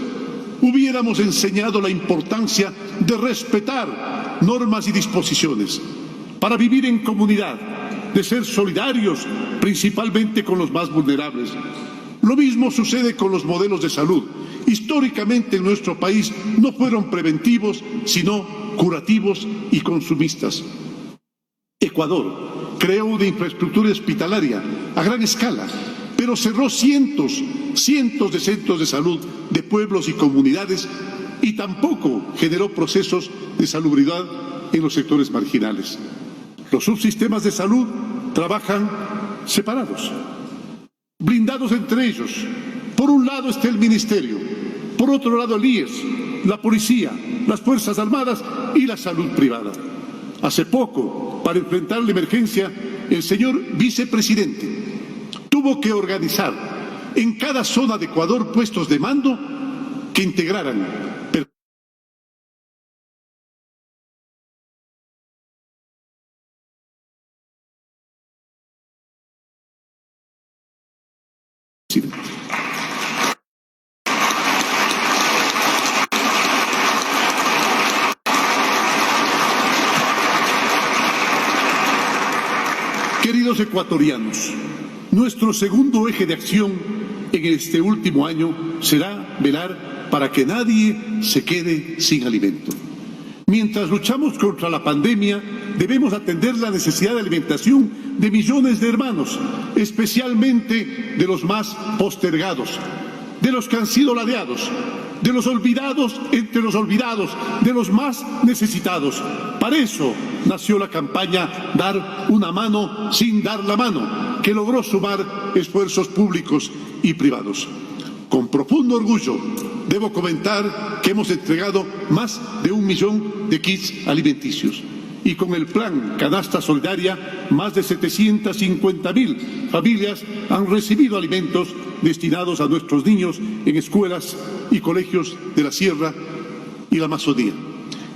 hubiéramos enseñado la importancia de respetar normas y disposiciones para vivir en comunidad, de ser solidarios principalmente con los más vulnerables. Lo mismo sucede con los modelos de salud. Históricamente en nuestro país no fueron preventivos, sino curativos y consumistas. Ecuador creó una infraestructura hospitalaria a gran escala, pero cerró cientos de centros de salud de pueblos y comunidades y tampoco generó procesos de salubridad en los sectores marginales. Los subsistemas de salud trabajan separados, blindados entre ellos. Por un lado está el Ministerio, por otro lado el IES, la Policía, las Fuerzas Armadas y la salud privada. Hace poco, para enfrentar la emergencia, el señor vicepresidente tuvo que organizar en cada zona de Ecuador puestos de mando que integraran Queridos ecuatorianos, nuestro segundo eje de acción en este último año será velar para que nadie se quede sin alimento. Mientras luchamos contra la pandemia, debemos atender la necesidad de alimentación de millones de hermanos, especialmente de los más postergados, de los que han sido ladeados, de los olvidados entre los olvidados, de los más necesitados. Para eso nació la campaña Dar una mano sin dar la mano, que logró sumar esfuerzos públicos y privados. Con profundo orgullo debo comentar que hemos entregado más de 1 millón de kits alimenticios y con el plan Canasta Solidaria más de 750.000 familias han recibido alimentos destinados a nuestros niños en escuelas y colegios de la Sierra y la Amazonía.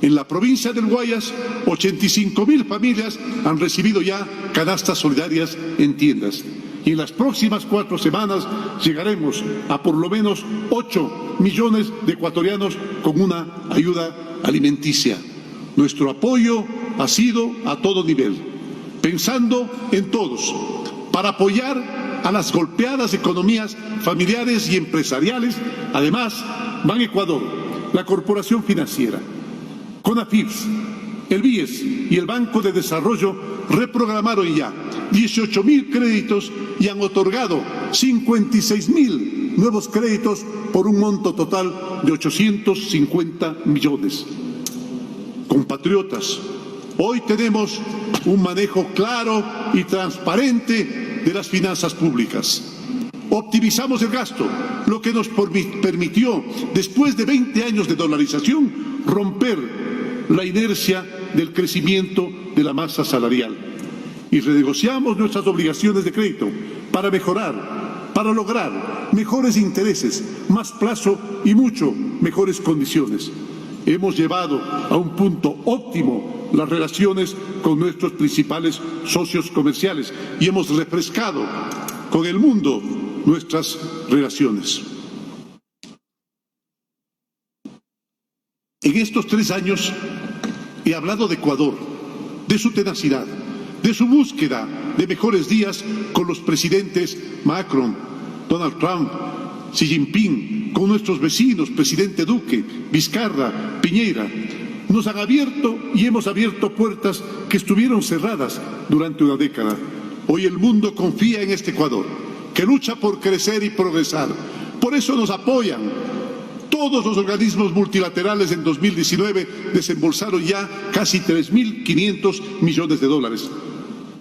En la provincia del Guayas, 85.000 familias han recibido ya canastas solidarias en tiendas. Y en las próximas 4 semanas llegaremos a por lo menos 8 millones de ecuatorianos con una ayuda alimenticia. Nuestro apoyo ha sido a todo nivel, pensando en todos, para apoyar a las golpeadas economías familiares y empresariales. Además, Ban Ecuador, la Corporación Financiera, CONAFIPS, el BIES y el Banco de Desarrollo reprogramaron ya 18.000 créditos y han otorgado 56.000 nuevos créditos por un monto total de 850 millones. Compatriotas, hoy tenemos un manejo claro y transparente de las finanzas públicas. Optimizamos el gasto, lo que nos permitió, después de 20 años de dolarización, romper la inercia del crecimiento de la masa salarial. Y renegociamos nuestras obligaciones de crédito para mejorar, para lograr mejores intereses, más plazo y mucho mejores condiciones. Hemos llevado a un punto óptimo las relaciones con nuestros principales socios comerciales y hemos refrescado con el mundo nuestras relaciones. En estos 3 años he hablado de Ecuador, de su tenacidad, de su búsqueda de mejores días con los presidentes Macron, Donald Trump, Xi Jinping, con nuestros vecinos, presidente Duque, Vizcarra, Piñera. Nos han abierto y hemos abierto puertas que estuvieron cerradas durante una década. Hoy el mundo confía en este Ecuador, que lucha por crecer y progresar. Por eso nos apoyan. Todos los organismos multilaterales en 2019 desembolsaron ya casi 3.500 millones de dólares.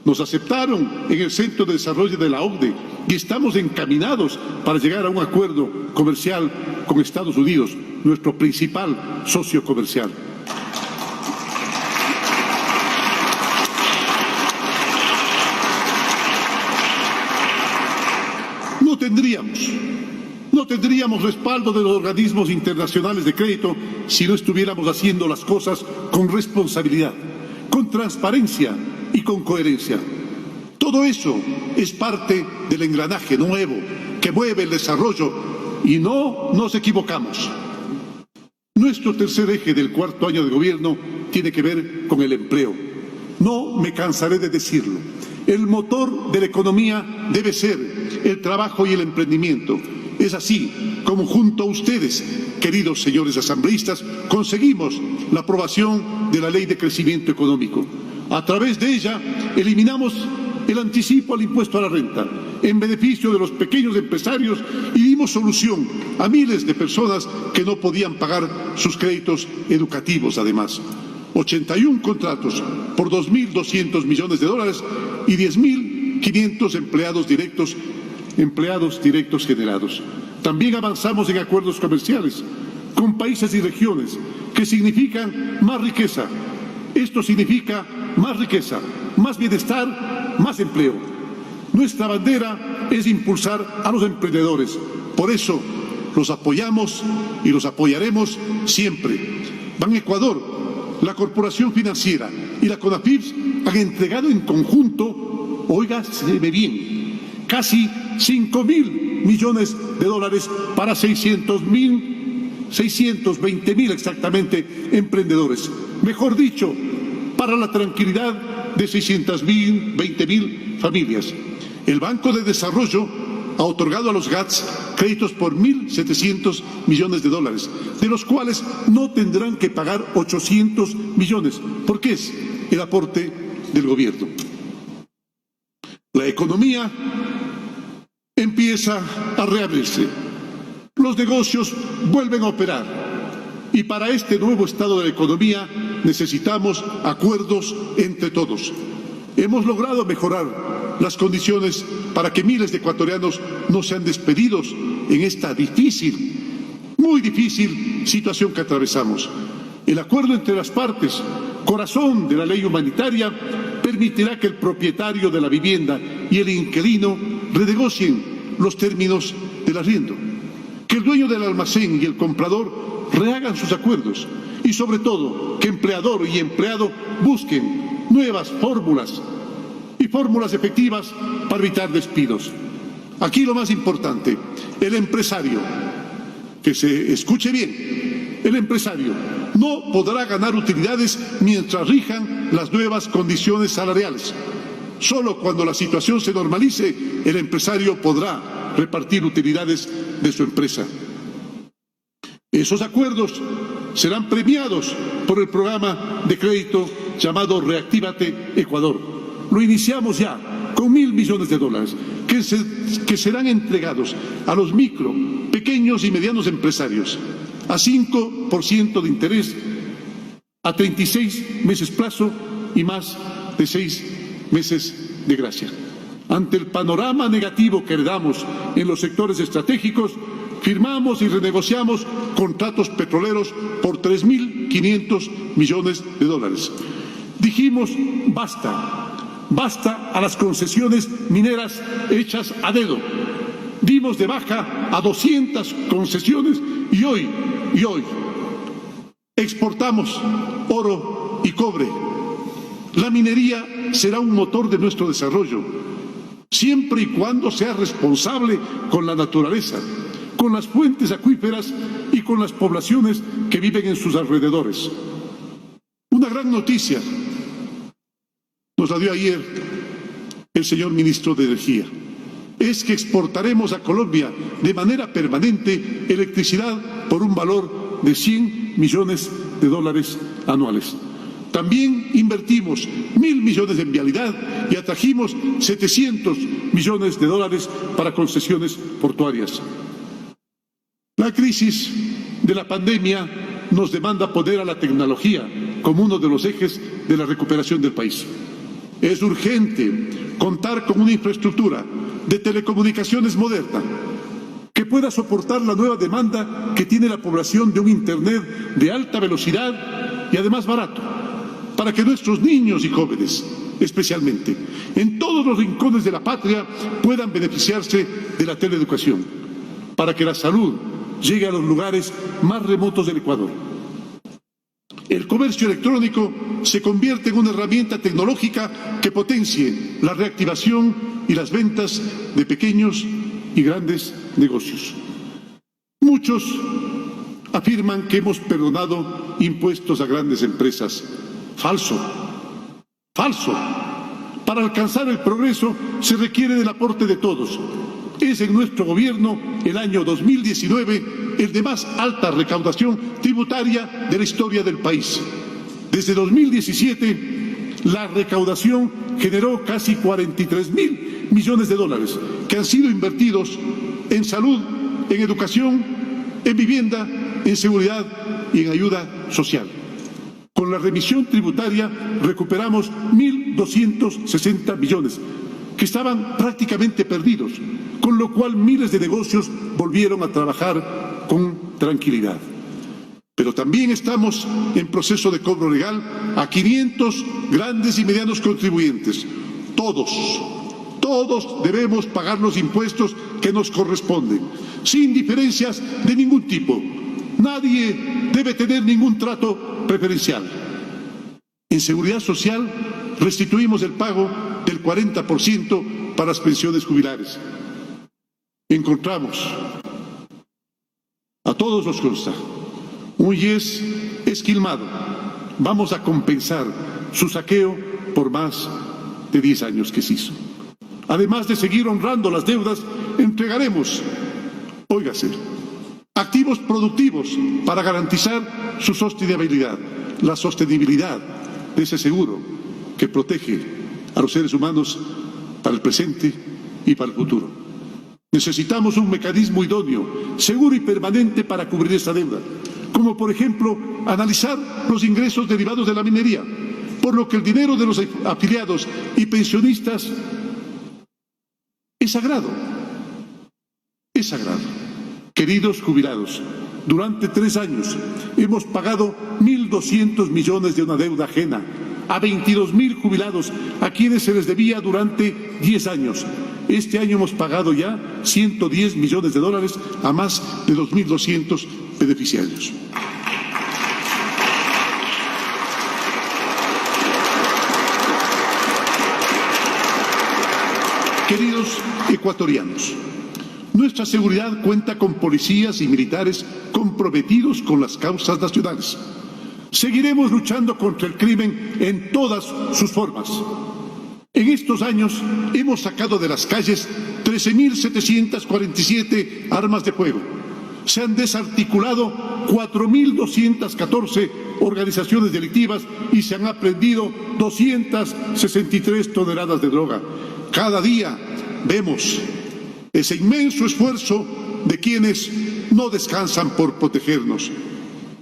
Nos aceptaron en el Centro de Desarrollo de la OCDE y estamos encaminados para llegar a un acuerdo comercial con Estados Unidos, nuestro principal socio comercial. No tendríamos respaldo de los organismos internacionales de crédito si no estuviéramos haciendo las cosas con responsabilidad, con transparencia y con coherencia. Todo eso es parte del engranaje nuevo que mueve el desarrollo y no nos equivocamos. Nuestro tercer eje del cuarto año de gobierno tiene que ver con el empleo. No me cansaré de decirlo. El motor de la economía debe ser el trabajo y el emprendimiento. Es así como junto a ustedes, queridos señores asambleístas, conseguimos la aprobación de la Ley de Crecimiento Económico. A través de ella eliminamos el anticipo al impuesto a la renta en beneficio de los pequeños empresarios y dimos solución a miles de personas que no podían pagar sus créditos educativos además. 81 contratos por 2.200 millones de dólares y 10.500 empleados directos generados. También avanzamos en acuerdos comerciales con países y regiones que significan más riqueza. Esto significa más riqueza, más bienestar, más empleo. Nuestra bandera es impulsar a los emprendedores. Por eso los apoyamos y los apoyaremos siempre. Ban Ecuador, la Corporación Financiera y la CONAFIPS han entregado en conjunto, oiga, se ve bien, casi 5.000 millones de dólares para 620.000 exactamente emprendedores. Mejor dicho, para la tranquilidad de 620.000 familias. El Banco de Desarrollo ha otorgado a los GATS créditos por 1.700 millones de dólares, de los cuales no tendrán que pagar 800 millones, porque es el aporte del gobierno. La economía empieza a reabrirse, los negocios vuelven a operar y para este nuevo estado de la economía necesitamos acuerdos entre todos. Hemos logrado mejorar las condiciones para que miles de ecuatorianos no sean despedidos en esta muy difícil situación que atravesamos. El acuerdo entre las partes, corazón de la ley humanitaria, permitirá que el propietario de la vivienda y el inquilino renegocien los términos del arriendo, que el dueño del almacén y el comprador rehagan sus acuerdos y, sobre todo, que empleador y empleado busquen nuevas fórmulas y fórmulas efectivas para evitar despidos. Aquí lo más importante, el empresario, que se escuche bien, el empresario no podrá ganar utilidades mientras rijan las nuevas condiciones salariales. Solo cuando la situación se normalice, el empresario podrá repartir utilidades de su empresa. Esos acuerdos serán premiados por el programa de crédito llamado Reactívate Ecuador. Lo iniciamos ya con 1.000 millones de dólares que serán entregados a los micro, pequeños y medianos empresarios a 5% de interés, a 36 meses plazo y más de 6 meses de gracia. Ante el panorama negativo que heredamos en los sectores estratégicos, firmamos y renegociamos contratos petroleros por 3.500 millones de dólares. Dijimos basta a las concesiones mineras hechas a dedo. Dimos de baja a 200 concesiones y hoy exportamos oro y cobre. La minería será un motor de nuestro desarrollo, siempre y cuando sea responsable con la naturaleza, con las fuentes acuíferas y con las poblaciones que viven en sus alrededores. Una gran noticia nos la dio ayer el señor ministro de Energía. Es que exportaremos a Colombia de manera permanente electricidad por un valor de 100 millones de dólares anuales. También invertimos 1.000 millones en vialidad y atrajimos 700 millones de dólares para concesiones portuarias. La crisis de la pandemia nos demanda poner a la tecnología como uno de los ejes de la recuperación del país. Es urgente contar con una infraestructura de telecomunicaciones moderna que pueda soportar la nueva demanda que tiene la población de un Internet de alta velocidad y además barato, para que nuestros niños y jóvenes, especialmente, en todos los rincones de la patria, puedan beneficiarse de la teleeducación, para que la salud llegue a los lugares más remotos del Ecuador. El comercio electrónico se convierte en una herramienta tecnológica que potencie la reactivación y las ventas de pequeños y grandes negocios. Muchos afirman que hemos perdonado impuestos a grandes empresas. Falso. Falso. Para alcanzar el progreso se requiere del aporte de todos. Es en nuestro gobierno el año 2019 el de más alta recaudación tributaria de la historia del país. Desde 2017 la recaudación generó casi 43.000 millones de dólares que han sido invertidos en salud, en educación, en vivienda, en seguridad y en ayuda social. Con la remisión tributaria recuperamos 1.260 millones que estaban prácticamente perdidos, con lo cual miles de negocios volvieron a trabajar con tranquilidad. Pero también estamos en proceso de cobro legal a 500 grandes y medianos contribuyentes. Todos debemos pagar los impuestos que nos corresponden, sin diferencias de ningún tipo. Nadie debe tener ningún trato preferencial. En seguridad social restituimos el pago del 40% para las pensiones jubilares. Encontramos, a todos nos consta, un IES esquilmado. Vamos a compensar su saqueo por más de 10 años que se hizo. Además de seguir honrando las deudas, entregaremos, óigase, activos productivos para garantizar su sostenibilidad, la sostenibilidad de ese seguro que protege a los seres humanos para el presente y para el futuro. Necesitamos un mecanismo idóneo, seguro y permanente para cubrir esa deuda, como por ejemplo analizar los ingresos derivados de la minería, por lo que el dinero de los afiliados y pensionistas es sagrado. Es sagrado. Queridos jubilados, durante 3 años hemos pagado 1.200 millones de una deuda ajena a 22.000 jubilados a quienes se les debía durante 10 años. Este año hemos pagado ya 110 millones de dólares a más de 2.200 beneficiarios. Queridos ecuatorianos, nuestra seguridad cuenta con policías y militares comprometidos con las causas nacionales. Seguiremos luchando contra el crimen en todas sus formas. En estos años hemos sacado de las calles 13.747 armas de fuego. Se han desarticulado 4.214 organizaciones delictivas y se han aprehendido 263 toneladas de droga. Cada día vemos ese inmenso esfuerzo de quienes no descansan por protegernos.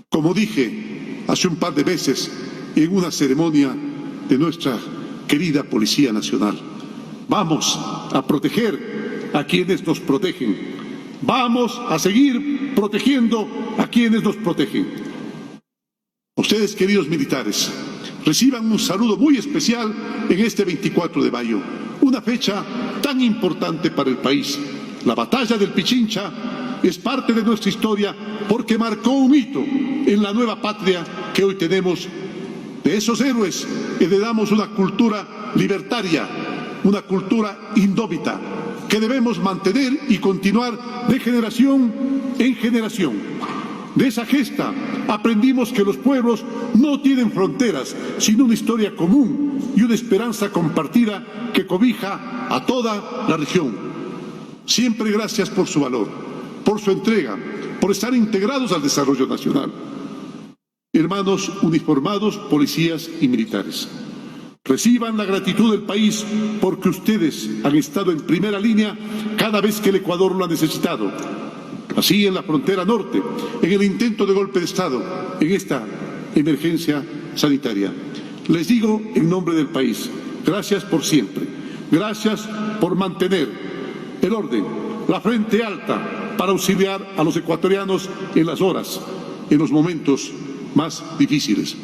Como dije hace un par de meses en una ceremonia de nuestra querida Policía Nacional, vamos a proteger a quienes nos protegen. Vamos a seguir protegiendo a quienes nos protegen. Ustedes, queridos militares, reciban un saludo muy especial en este 24 de mayo, una fecha tan importante para el país. La batalla del Pichincha es parte de nuestra historia porque marcó un hito en la nueva patria que hoy tenemos. De esos héroes heredamos una cultura libertaria, una cultura indómita, que debemos mantener y continuar de generación en generación. De esa gesta aprendimos que los pueblos no tienen fronteras, sino una historia común y una esperanza compartida que cobija a toda la región. Siempre gracias por su valor, por su entrega, por estar integrados al desarrollo nacional. hermanos uniformados, policías y militares. Reciban la gratitud del país porque ustedes han estado en primera línea cada vez que el Ecuador lo ha necesitado. Así en la frontera norte, en el intento de golpe de Estado, en esta emergencia sanitaria. Les digo en nombre del país, gracias por siempre. Gracias por mantener el orden, la frente alta para auxiliar a los ecuatorianos en las horas, en los momentos más difíciles.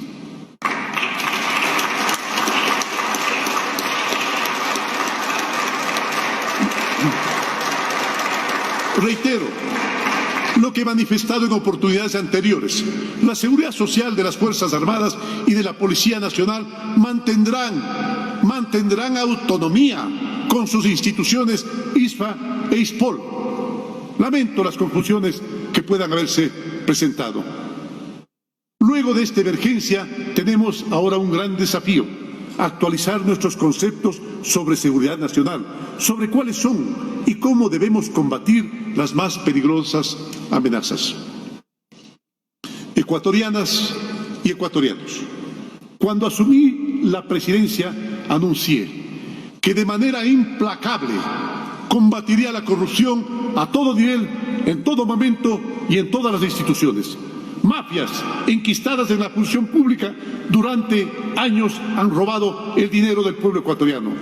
Reitero lo que he manifestado en oportunidades anteriores. La seguridad social de las Fuerzas Armadas y de la Policía Nacional mantendrán autonomía con sus instituciones ISFA e ISPOL. Lamento las confusiones que puedan haberse presentado. Luego de esta emergencia tenemos ahora un gran desafío: actualizar nuestros conceptos sobre seguridad nacional, sobre cuáles son y cómo debemos combatir las más peligrosas amenazas. Ecuatorianas y ecuatorianos, cuando asumí la presidencia anuncié que de manera implacable combatiría la corrupción a todo nivel, en todo momento y en todas las instituciones. Mafias enquistadas en la función pública durante años han robado el dinero del pueblo ecuatoriano.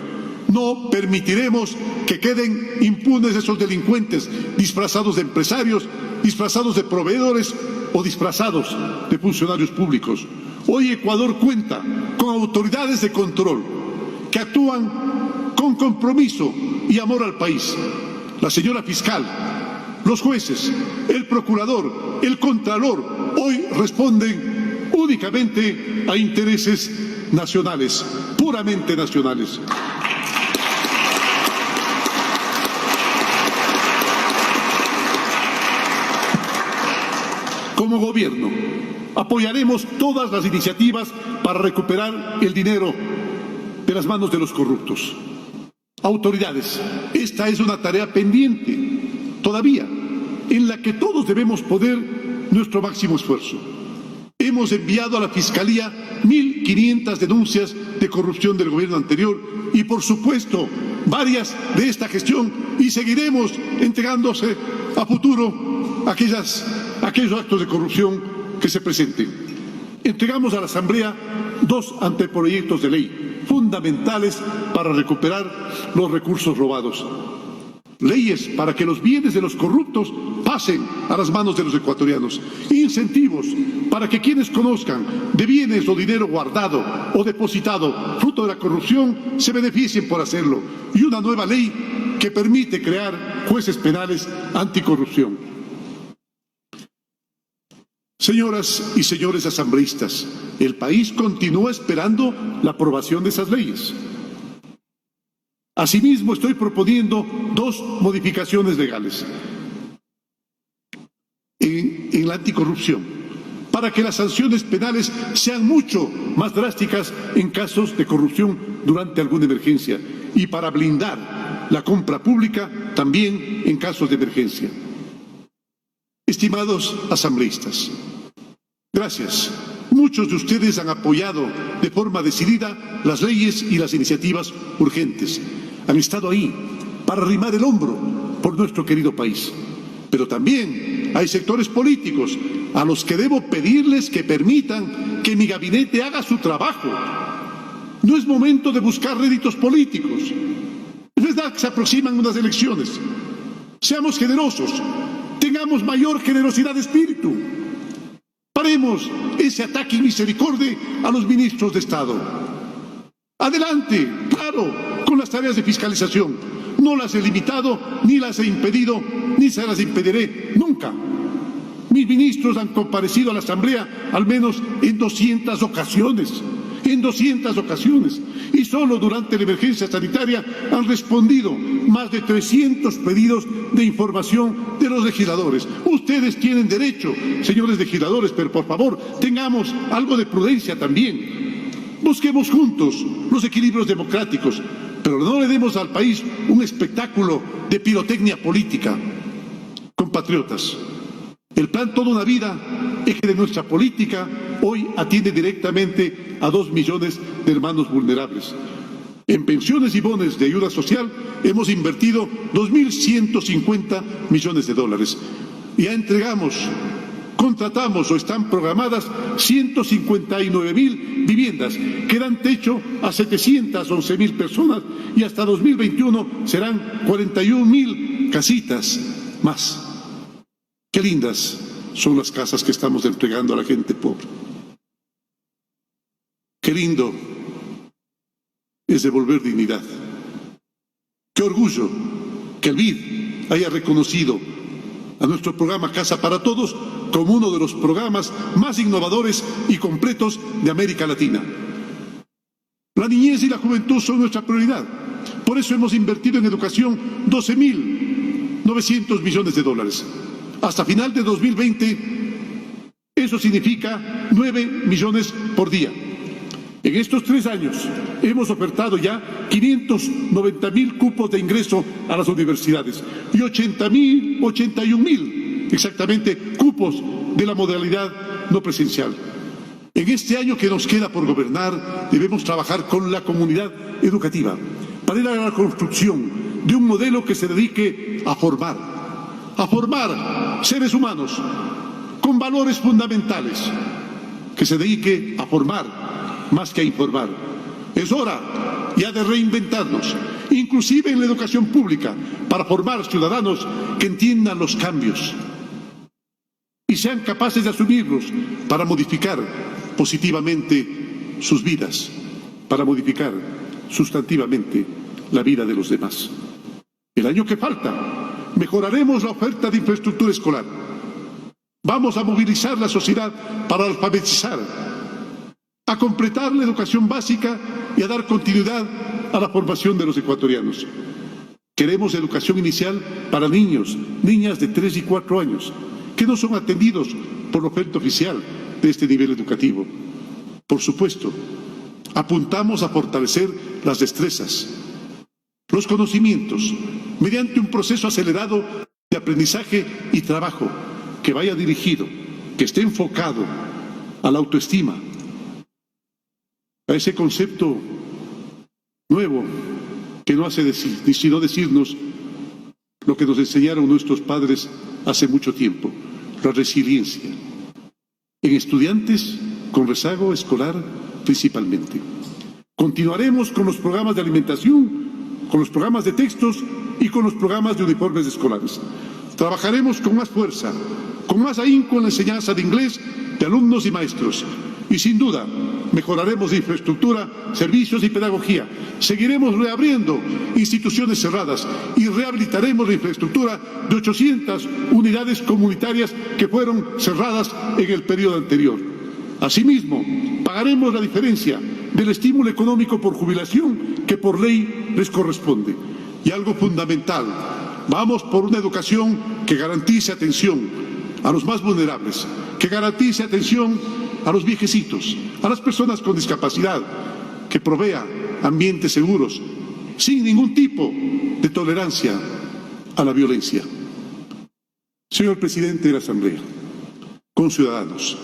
No permitiremos que queden impunes esos delincuentes disfrazados de empresarios, disfrazados de proveedores o disfrazados de funcionarios públicos. Hoy Ecuador cuenta con autoridades de control que actúan con compromiso y amor al país. La señora fiscal, los jueces, el procurador, el contralor, hoy responden únicamente a intereses nacionales, puramente nacionales. Como gobierno, apoyaremos todas las iniciativas para recuperar el dinero de las manos de los corruptos. Autoridades, esta es una tarea pendiente todavía, en la que todos debemos poner nuestro máximo esfuerzo. Hemos enviado a la Fiscalía 1.500 denuncias de corrupción del gobierno anterior y, por supuesto, varias de esta gestión, y seguiremos entregándose a futuro aquellos actos de corrupción que se presenten. Entregamos a la Asamblea 2 anteproyectos de ley fundamentales para recuperar los recursos robados. Leyes para que los bienes de los corruptos pasen a las manos de los ecuatorianos. Incentivos para que quienes conozcan de bienes o dinero guardado o depositado fruto de la corrupción se beneficien por hacerlo. Y una nueva ley que permite crear jueces penales anticorrupción. Señoras y señores asambleístas, el país continúa esperando la aprobación de esas leyes. Asimismo, estoy proponiendo 2 modificaciones legales en la anticorrupción, para que las sanciones penales sean mucho más drásticas en casos de corrupción durante alguna emergencia y para blindar la compra pública también en casos de emergencia. Estimados asambleístas, gracias. Muchos de ustedes han apoyado de forma decidida las leyes y las iniciativas urgentes. Han estado ahí para arrimar el hombro por nuestro querido país. Pero también hay sectores políticos a los que debo pedirles que permitan que mi gabinete haga su trabajo. No es momento de buscar réditos políticos. Es verdad que se aproximan unas elecciones. Seamos generosos, tengamos mayor generosidad de espíritu. Paremos ese ataque y misericordia a los ministros de Estado. Adelante, claro, con las tareas de fiscalización. No las he limitado, ni las he impedido, ni se las impediré nunca. Mis ministros han comparecido a la Asamblea al menos en 200 ocasiones. En 200 ocasiones. Y solo durante la emergencia sanitaria han respondido más de 300 pedidos de información de los legisladores. Ustedes tienen derecho, señores legisladores, pero por favor, tengamos algo de prudencia también. Busquemos juntos los equilibrios democráticos, pero no le demos al país un espectáculo de pirotecnia política. Compatriotas, El plan Toda una Vida, eje de nuestra política, hoy atiende directamente a 2 millones de hermanos vulnerables. En pensiones y bonos de ayuda social hemos invertido 2.150 millones de dólares. Ya entregamos, contratamos o están programadas 159.000 viviendas que dan techo a 711.000 personas y hasta 2021 serán 41.000 casitas más. Qué lindas son las casas que estamos entregando a la gente pobre. Qué lindo es devolver dignidad. Qué orgullo que el BID haya reconocido a nuestro programa Casa para Todos como uno de los programas más innovadores y completos de América Latina. La niñez y la juventud son nuestra prioridad. Por eso hemos invertido en educación 12.900 millones de dólares. Hasta final de 2020, eso significa 9 millones por día. En estos 3 años hemos ofertado ya 590.000 cupos de ingreso a las universidades y 81.000 exactamente cupos de la modalidad no presencial. En este año que nos queda por gobernar debemos trabajar con la comunidad educativa para ir a la construcción de un modelo que se dedique a formar seres humanos con valores fundamentales, que se dedique a formar más que a informar. Es hora ya de reinventarnos, inclusive en la educación pública, para formar ciudadanos que entiendan los cambios y sean capaces de asumirlos para modificar positivamente sus vidas, para modificar sustantivamente la vida de los demás. El año que falta, mejoraremos la oferta de infraestructura escolar. Vamos a movilizar la sociedad para alfabetizar, a completar la educación básica y a dar continuidad a la formación de los ecuatorianos. Queremos educación inicial para niños, niñas de 3 y 4 años, que no son atendidos por la oferta oficial de este nivel educativo. Por supuesto, apuntamos a fortalecer las destrezas, los conocimientos, mediante un proceso acelerado de aprendizaje y trabajo que vaya dirigido, que esté enfocado a la autoestima, a ese concepto nuevo que no hace sino decirnos lo que nos enseñaron nuestros padres hace mucho tiempo, la resiliencia, en estudiantes con rezago escolar principalmente. Continuaremos con los programas de alimentación, con los programas de textos y con los programas de uniformes escolares. Trabajaremos con más fuerza, con más ahínco en la enseñanza de inglés de alumnos y maestros. Y sin duda, mejoraremos de infraestructura, servicios y pedagogía. Seguiremos reabriendo instituciones cerradas y rehabilitaremos la infraestructura de 800 unidades comunitarias que fueron cerradas en el periodo anterior. Asimismo, pagaremos la diferencia del estímulo económico por jubilación que por ley les corresponde. Y algo fundamental, vamos por una educación que garantice atención a los más vulnerables, que garantice atención a los viejecitos, a las personas con discapacidad, que provea ambientes seguros, sin ningún tipo de tolerancia a la violencia. Señor presidente de la Asamblea, conciudadanos,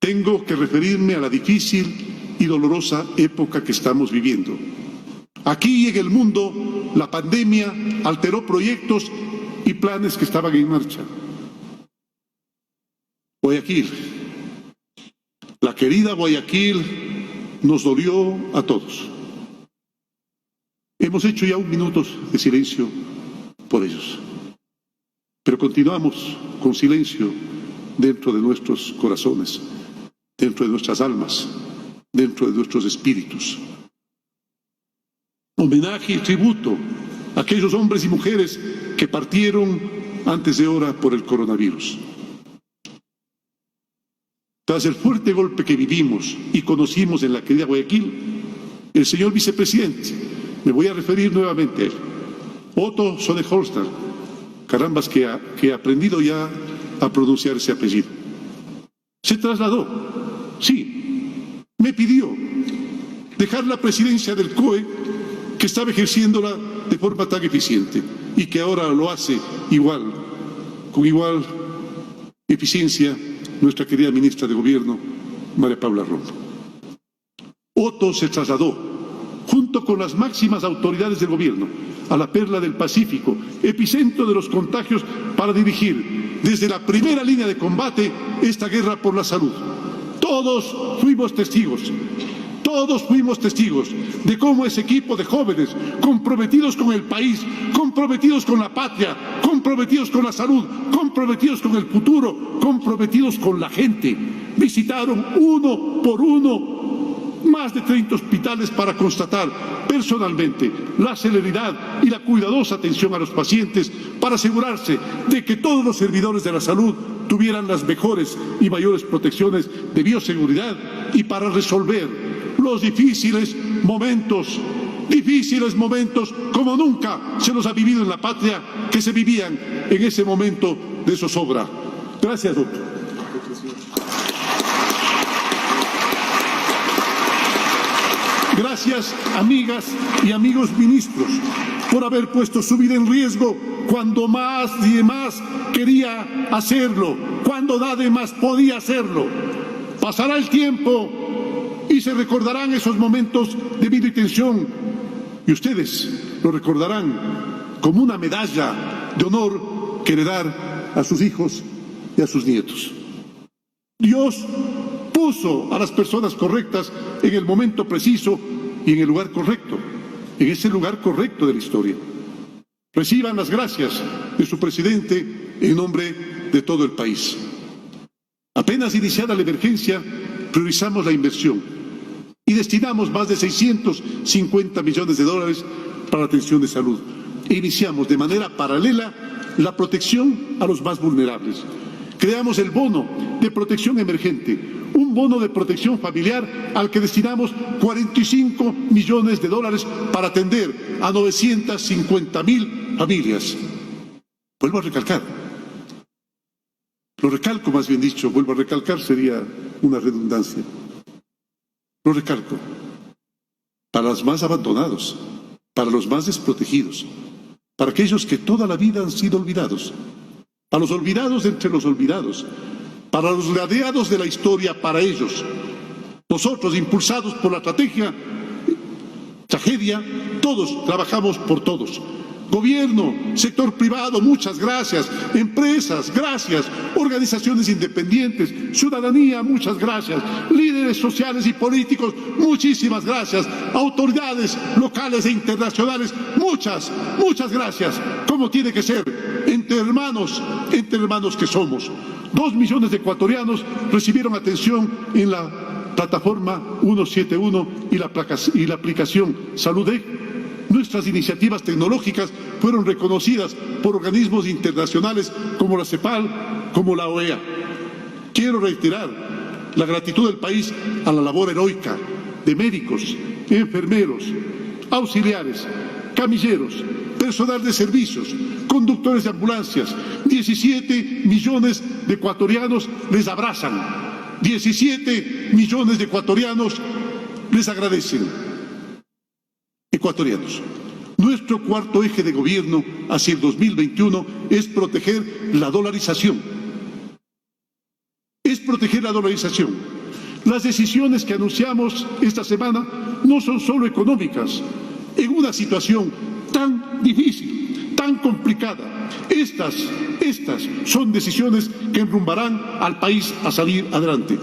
tengo que referirme a la difícil y dolorosa época que estamos viviendo. Aquí y en el mundo, la pandemia alteró proyectos y planes que estaban en marcha. Guayaquil, la querida Guayaquil, nos dolió a todos. Hemos hecho ya 1 minuto de silencio por ellos, pero continuamos con silencio dentro de nuestros corazones, dentro de nuestras almas, dentro de nuestros espíritus. Homenaje y tributo a aquellos hombres y mujeres que partieron antes de hora por el coronavirus. Tras el fuerte golpe que vivimos y conocimos en la querida Guayaquil, el señor vicepresidente, me voy a referir nuevamente a él, Otto Sonnenholster, carambas que he aprendido ya a pronunciar ese apellido, se trasladó, sí, me pidió dejar la presidencia del COE, que estaba ejerciéndola de forma tan eficiente y que ahora lo hace igual, con igual eficiencia, nuestra querida ministra de Gobierno, María Paula Romo. Otto se trasladó, junto con las máximas autoridades del Gobierno, a la perla del Pacífico, epicentro de los contagios, para dirigir desde la primera línea de combate esta guerra por la salud. Todos fuimos testigos de cómo ese equipo de jóvenes comprometidos con el país, comprometidos con la patria, comprometidos con la salud, comprometidos con el futuro, comprometidos con la gente, visitaron uno por uno más de 30 hospitales para constatar personalmente la celeridad y la cuidadosa atención a los pacientes, para asegurarse de que todos los servidores de la salud tuvieran las mejores y mayores protecciones de bioseguridad, y para resolver los difíciles momentos como nunca se los ha vivido en la patria, que se vivían en ese momento de zozobra. Gracias, doctor. Gracias, amigas y amigos ministros, por haber puesto su vida en riesgo cuando más y más quería hacerlo, cuando nadie más podía hacerlo. Pasará el tiempo y se recordarán esos momentos de vida y tensión, y ustedes lo recordarán como una medalla de honor que heredar a sus hijos y a sus nietos. Dios puso a las personas correctas en el momento preciso y en el lugar correcto, en ese lugar correcto de la historia. Reciban las gracias de su presidente en nombre de todo el país. Apenas iniciada la emergencia, priorizamos la inversión y destinamos más de 650 millones de dólares para la atención de salud. E iniciamos de manera paralela la protección a los más vulnerables. Creamos el bono de protección emergente, un bono de protección familiar al que destinamos 45 millones de dólares para atender a 950.000 familias. Vuelvo a recalcar, lo recalco más bien dicho, vuelvo a recalcar sería una redundancia. Lo recalco, para los más abandonados, para los más desprotegidos, para aquellos que toda la vida han sido olvidados, a los olvidados entre los olvidados, para los ladeados de la historia, para ellos. Nosotros, impulsados por la tragedia, todos trabajamos por todos. Gobierno, sector privado, muchas gracias. Empresas, gracias. Organizaciones independientes, ciudadanía, muchas gracias. Líderes sociales y políticos, muchísimas gracias. Autoridades locales e internacionales, muchas gracias. Como tiene que ser, entre hermanos que somos. 2 millones de ecuatorianos recibieron atención en la plataforma 171 y la aplicación Salud-E. Nuestras iniciativas tecnológicas fueron reconocidas por organismos internacionales como la CEPAL, como la OEA. Quiero reiterar la gratitud del país a la labor heroica de médicos, enfermeros, auxiliares, camilleros, personal de servicios, conductores de ambulancias. 17 millones de ecuatorianos les abrazan. 17 millones de ecuatorianos les agradecen. Ecuatorianos, nuestro cuarto eje de gobierno hacia el 2021 es proteger la dolarización. Las decisiones que anunciamos esta semana no son solo económicas. En una situación tan difícil, tan complicada, estas son decisiones que enrumbarán al país a salir adelante.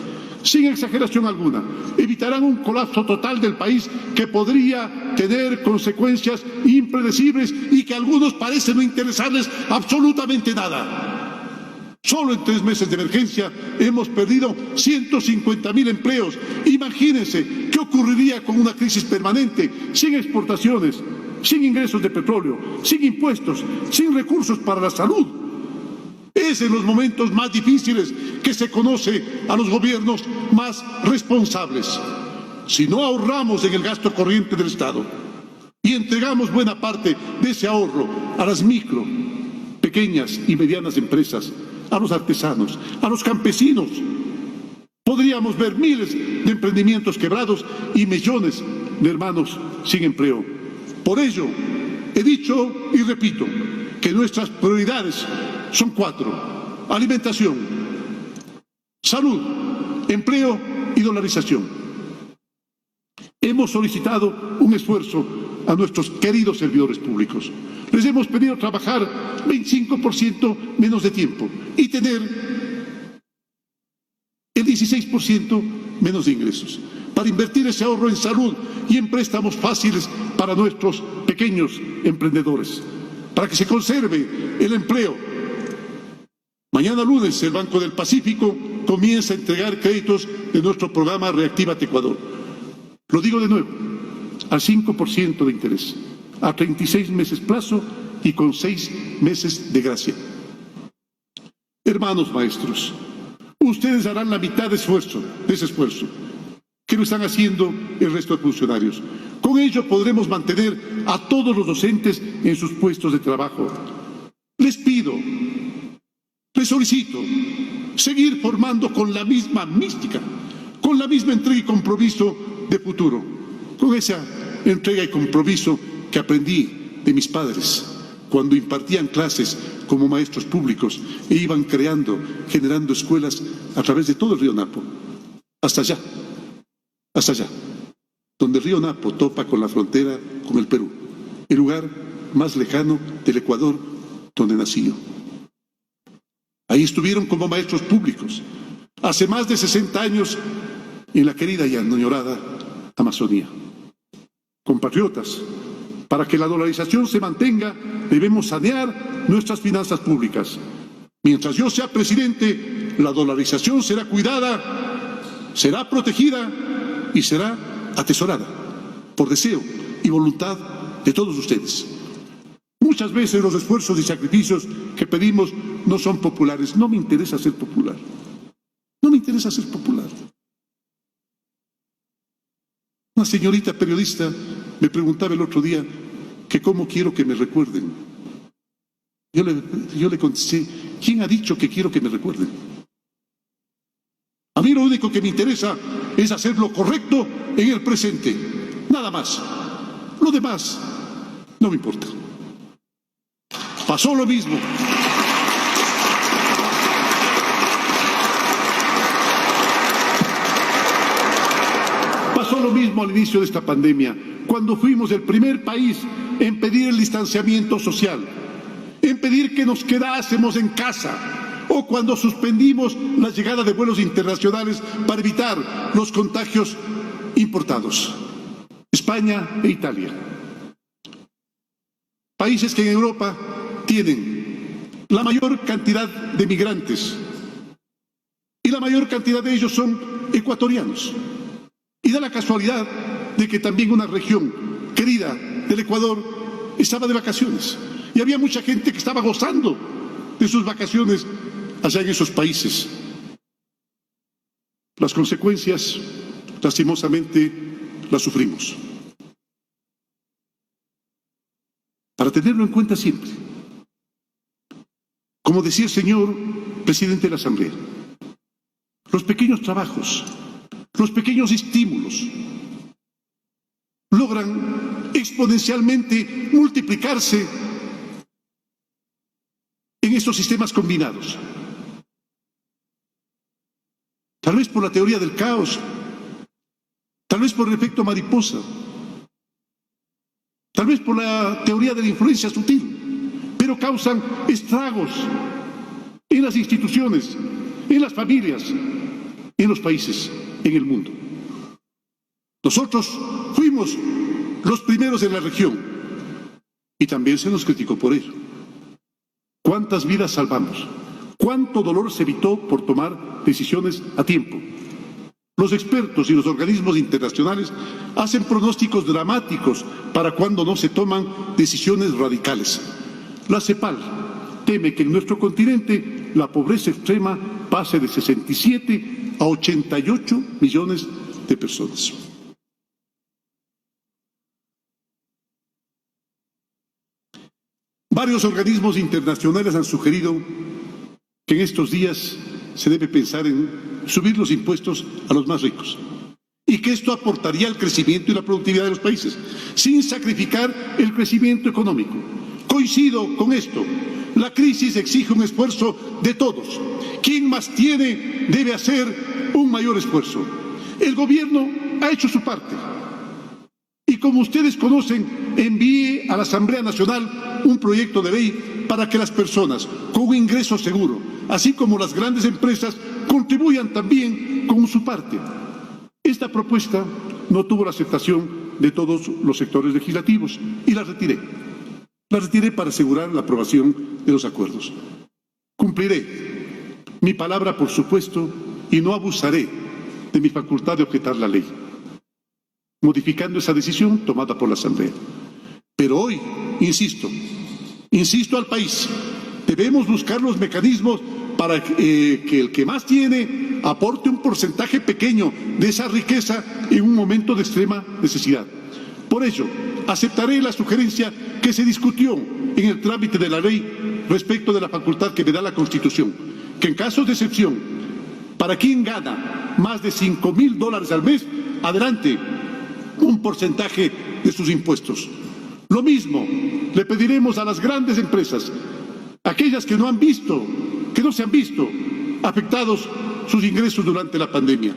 Sin exageración alguna, evitarán un colapso total del país que podría tener consecuencias impredecibles y que a algunos parece no interesarles absolutamente nada. Solo en 3 meses de emergencia hemos perdido 150.000 empleos. Imagínense qué ocurriría con una crisis permanente, sin exportaciones, sin ingresos de petróleo, sin impuestos, sin recursos para la salud. Es en los momentos más difíciles que se conoce a los gobiernos más responsables. Si no ahorramos en el gasto corriente del Estado y entregamos buena parte de ese ahorro a las micro, pequeñas y medianas empresas, a los artesanos, a los campesinos, podríamos ver miles de emprendimientos quebrados y millones de hermanos sin empleo. Por ello, he dicho y repito que nuestras prioridades son 4: alimentación, salud, empleo y dolarización. Hemos solicitado un esfuerzo a nuestros queridos servidores públicos. Les hemos pedido trabajar 25% menos de tiempo y tener el 16% menos de ingresos, para invertir ese ahorro en salud y en préstamos fáciles para nuestros pequeños emprendedores, para que se conserve el empleo. Mañana lunes el Banco del Pacífico comienza a entregar créditos de nuestro programa Reactívate Ecuador. Lo digo de nuevo, al 5% de interés, a 36 meses plazo y con 6 meses de gracia. Hermanos maestros, ustedes harán la mitad de ese esfuerzo que lo están haciendo el resto de funcionarios. Con ello podremos mantener a todos los docentes en sus puestos de trabajo. Les pido, les solicito seguir formando con la misma mística, con la misma entrega y compromiso de futuro, con esa entrega y compromiso que aprendí de mis padres cuando impartían clases como maestros públicos e iban generando escuelas a través de todo el río Napo, hasta allá, donde el río Napo topa con la frontera con el Perú, el lugar más lejano del Ecuador donde nací yo. Ahí estuvieron como maestros públicos, hace más de 60 años, en la querida y añorada Amazonía. Compatriotas, para que la dolarización se mantenga, debemos sanear nuestras finanzas públicas. Mientras yo sea presidente, la dolarización será cuidada, será protegida y será atesorada por deseo y voluntad de todos ustedes. Muchas veces los esfuerzos y sacrificios que pedimos no son populares. No me interesa ser popular. No me interesa ser popular. Una señorita periodista me preguntaba el otro día que cómo quiero que me recuerden. Yo le contesté, ¿quién ha dicho que quiero que me recuerden? A mí lo único que me interesa es hacer lo correcto en el presente. Nada más. Lo demás no me importa. Pasó lo mismo. Pasó lo mismo al inicio de esta pandemia, cuando fuimos el primer país en pedir el distanciamiento social, en pedir que nos quedásemos en casa, o cuando suspendimos la llegada de vuelos internacionales para evitar los contagios importados. España e Italia. Países que en Europa tienen la mayor cantidad de migrantes y la mayor cantidad de ellos son ecuatorianos. Y da la casualidad de que también una región querida del Ecuador estaba de vacaciones y había mucha gente que estaba gozando de sus vacaciones allá en esos países. Las consecuencias, lastimosamente, las sufrimos. Para tenerlo en cuenta siempre. Como decía el señor presidente de la Asamblea, los pequeños trabajos, los pequeños estímulos logran exponencialmente multiplicarse en estos sistemas combinados. Tal vez por la teoría del caos, tal vez por el efecto mariposa, tal vez por la teoría de la influencia sutil, pero causan estragos en las instituciones, en las familias, en los países, en el mundo. Nosotros fuimos los primeros en la región y también se nos criticó por ello. ¿Cuántas vidas salvamos? ¿Cuánto dolor se evitó por tomar decisiones a tiempo? Los expertos y los organismos internacionales hacen pronósticos dramáticos para cuando no se toman decisiones radicales. La CEPAL teme que en nuestro continente la pobreza extrema pase de 67 a 88 millones de personas. Varios organismos internacionales han sugerido que en estos días se debe pensar en subir los impuestos a los más ricos y que esto aportaría al crecimiento y la productividad de los países, sin sacrificar el crecimiento económico. Coincido con esto, La crisis exige un esfuerzo de todos. Quien más tiene debe hacer un mayor esfuerzo. El gobierno ha hecho su parte. Y como ustedes conocen, envié a la Asamblea Nacional un proyecto de ley para que las personas con un ingreso seguro, así como las grandes empresas, contribuyan también con su parte. Esta propuesta no tuvo la aceptación de todos los sectores legislativos y la retiré. La retiré para asegurar la aprobación de los acuerdos. Cumpliré mi palabra, por supuesto, y no abusaré de mi facultad de objetar la ley, modificando esa decisión tomada por la Asamblea. Pero hoy, insisto al país, debemos buscar los mecanismos para que el que más tiene aporte un porcentaje pequeño de esa riqueza en un momento de extrema necesidad. Por ello, aceptaré la sugerencia que se discutió en el trámite de la ley respecto de la facultad que me da la Constitución, que en casos de excepción, para quien gana más de $5,000 al mes, adelante un porcentaje de sus impuestos. Lo mismo le pediremos a las grandes empresas, aquellas que no se han visto afectados sus ingresos durante la pandemia.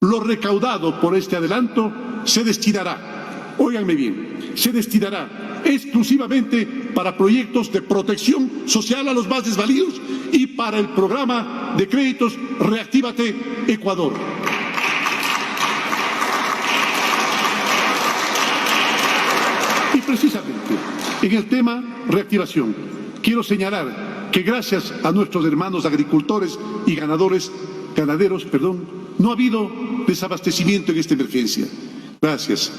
Lo recaudado por este adelanto se destinará, óiganme bien, se destinará exclusivamente para proyectos de protección social a los más desvalidos y para el programa de créditos Reactívate Ecuador. Y precisamente en el tema reactivación, quiero señalar que gracias a nuestros hermanos agricultores y ganaderos, no ha habido desabastecimiento en esta emergencia. Gracias.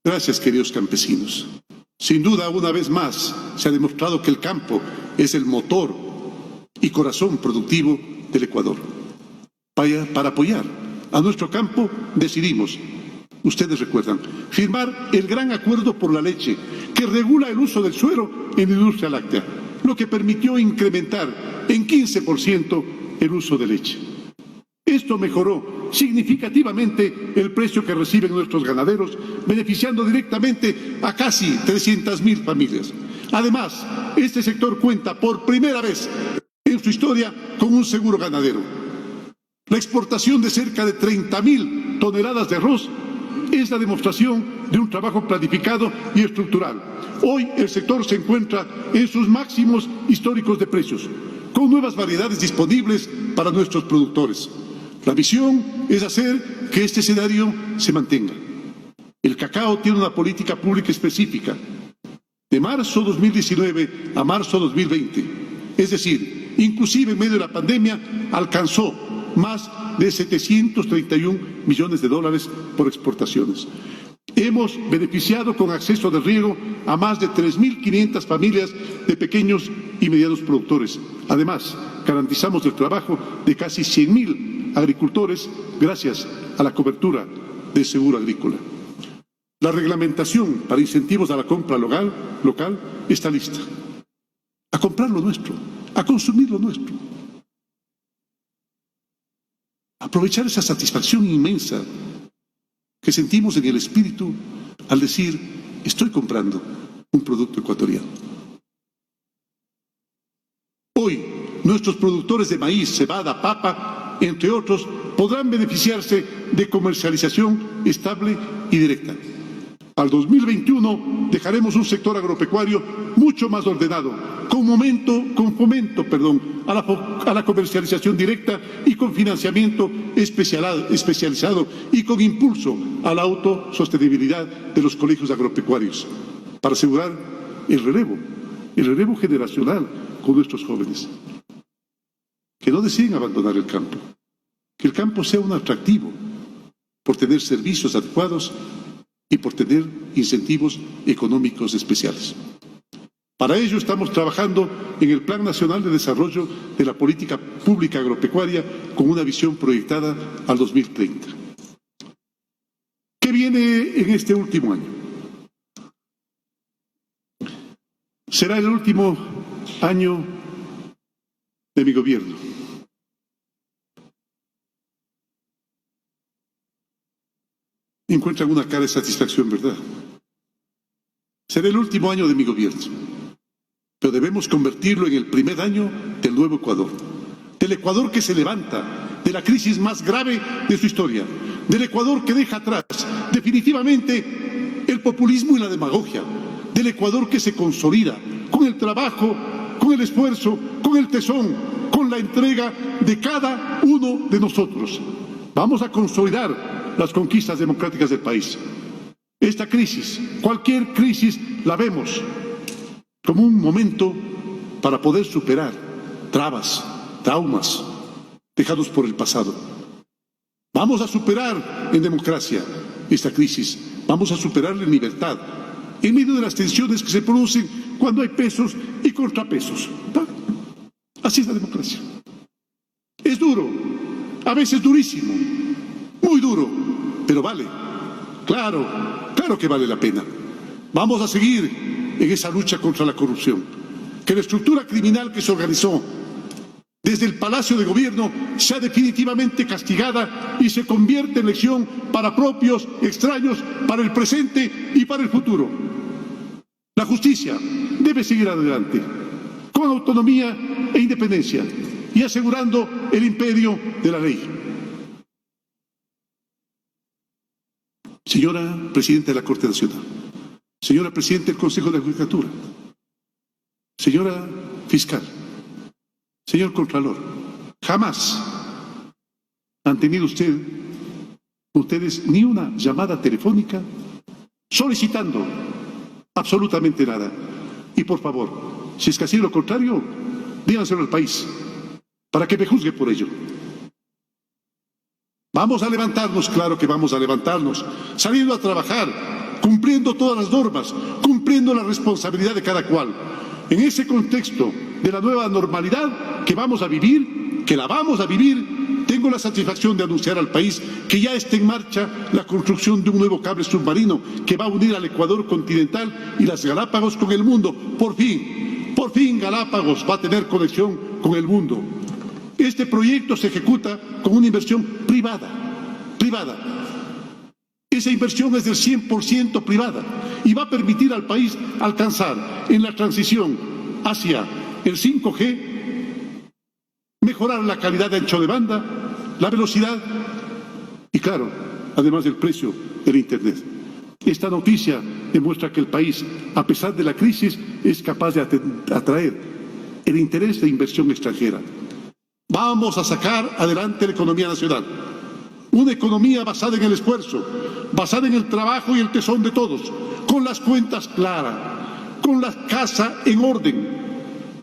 Gracias, queridos campesinos. Sin duda, una vez más, se ha demostrado que el campo es el motor y corazón productivo del Ecuador. Para apoyar a nuestro campo, decidimos, ustedes recuerdan, firmar el gran acuerdo por la leche, que regula el uso del suero en la industria láctea, lo que permitió incrementar en 15% el uso de leche. Esto mejoró significativamente el precio que reciben nuestros ganaderos, beneficiando directamente a casi 300,000 familias. Además, este sector cuenta por primera vez en su historia con un seguro ganadero. La exportación de cerca de 30,000 toneladas de arroz es la demostración de un trabajo planificado y estructural. Hoy el sector se encuentra en sus máximos históricos de precios, con nuevas variedades disponibles para nuestros productores. La visión es hacer que este escenario se mantenga. El cacao tiene una política pública específica. De marzo 2019 a marzo 2020, es decir, inclusive en medio de la pandemia, alcanzó más de $731 millones por exportaciones. Hemos beneficiado con acceso de riego a más de 3.500 familias de pequeños y medianos productores. Además, garantizamos el trabajo de casi 100,000 agricultores gracias a la cobertura del seguro agrícola. La reglamentación para incentivos a la compra local está lista. A comprar lo nuestro, a consumir lo nuestro. Aprovechar esa satisfacción inmensa que sentimos en el espíritu al decir, estoy comprando un producto ecuatoriano. Hoy, nuestros productores de maíz, cebada, papa, entre otros, podrán beneficiarse de comercialización estable y directa. Al 2021 dejaremos un sector agropecuario mucho más ordenado, con fomento a la comercialización directa y con financiamiento especializado y con impulso a la autosostenibilidad de los colegios agropecuarios, para asegurar el relevo generacional con nuestros jóvenes. Que no deseen abandonar el campo, que el campo sea un atractivo por tener servicios adecuados y por tener incentivos económicos especiales. Para ello estamos trabajando en el Plan Nacional de Desarrollo de la Política Pública Agropecuaria con una visión proyectada al 2030. ¿Qué viene en este último año? Será el último año de mi gobierno. Encuentran una cara de satisfacción, ¿verdad? Será el último año de mi gobierno. pero debemos convertirlo en el primer año del nuevo Ecuador. Del Ecuador que se levanta de la crisis más grave de su historia. Del Ecuador que deja atrás definitivamente el populismo y la demagogia. Del Ecuador que se consolida con el trabajo, con el esfuerzo, con el tesón, con la entrega de cada uno de nosotros. Vamos a consolidar las conquistas democráticas del país. Esta crisis, cualquier crisis, la vemos como un momento para poder superar trabas, traumas dejados por el pasado. Vamos a superar en democracia esta crisis, vamos a superarla en libertad, en medio de las tensiones que se producen cuando hay pesos y contrapesos. Así es la democracia. Es duro, a veces durísimo, muy duro, pero vale. Claro que vale la pena. Vamos a seguir en esa lucha contra la corrupción. Que la estructura criminal que se organizó desde el Palacio de Gobierno sea definitivamente castigada y se convierte en lección para propios, extraños, para el presente y para el futuro. La justicia debe seguir adelante, con autonomía e independencia y asegurando el imperio de la ley. Señora Presidenta de la Corte Nacional, señora Presidenta del Consejo de la Judicatura, señora Fiscal, señor Contralor, jamás han tenido ustedes ni una llamada telefónica solicitando absolutamente nada. Y por favor, si es que así lo contrario, díganselo al país, para que me juzgue por ello. Vamos a levantarnos, claro que vamos a levantarnos, saliendo a trabajar, cumpliendo todas las normas, cumpliendo la responsabilidad de cada cual. En ese contexto de la nueva normalidad que vamos a vivir, que la vamos a vivir, tengo la satisfacción de anunciar al país que ya está en marcha la construcción de un nuevo cable submarino que va a unir al Ecuador continental y las Galápagos con el mundo. Por fin Galápagos va a tener conexión con el mundo. Este proyecto se ejecuta con una inversión privada. Esa inversión es del 100% privada y va a permitir al país alcanzar en la transición hacia el 5G, mejorar la calidad de ancho de banda, la velocidad y, claro, además del precio del Internet. Esta noticia demuestra que el país, a pesar de la crisis, es capaz de atraer el interés de inversión extranjera. Vamos a sacar adelante la economía nacional. Una economía basada en el esfuerzo, basada en el trabajo y el tesón de todos, con las cuentas claras, con la casa en orden.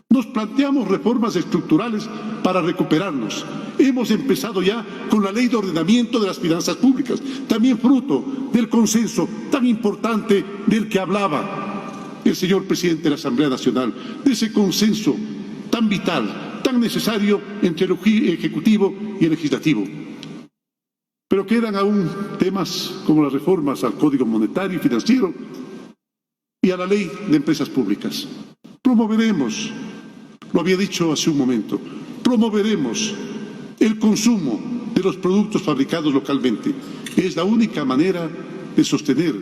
Nos planteamos reformas estructurales para recuperarnos. Hemos empezado ya con la Ley de Ordenamiento de las Finanzas Públicas, también fruto del consenso tan importante del que hablaba el señor presidente de la Asamblea Nacional, de ese consenso tan vital, tan necesario entre el Ejecutivo y el Legislativo. Pero quedan aún temas como las reformas al Código Monetario y Financiero y a la Ley de Empresas Públicas. Promoveremos, lo había dicho hace un momento, promoveremos el consumo de los productos fabricados localmente. Es la única manera de sostener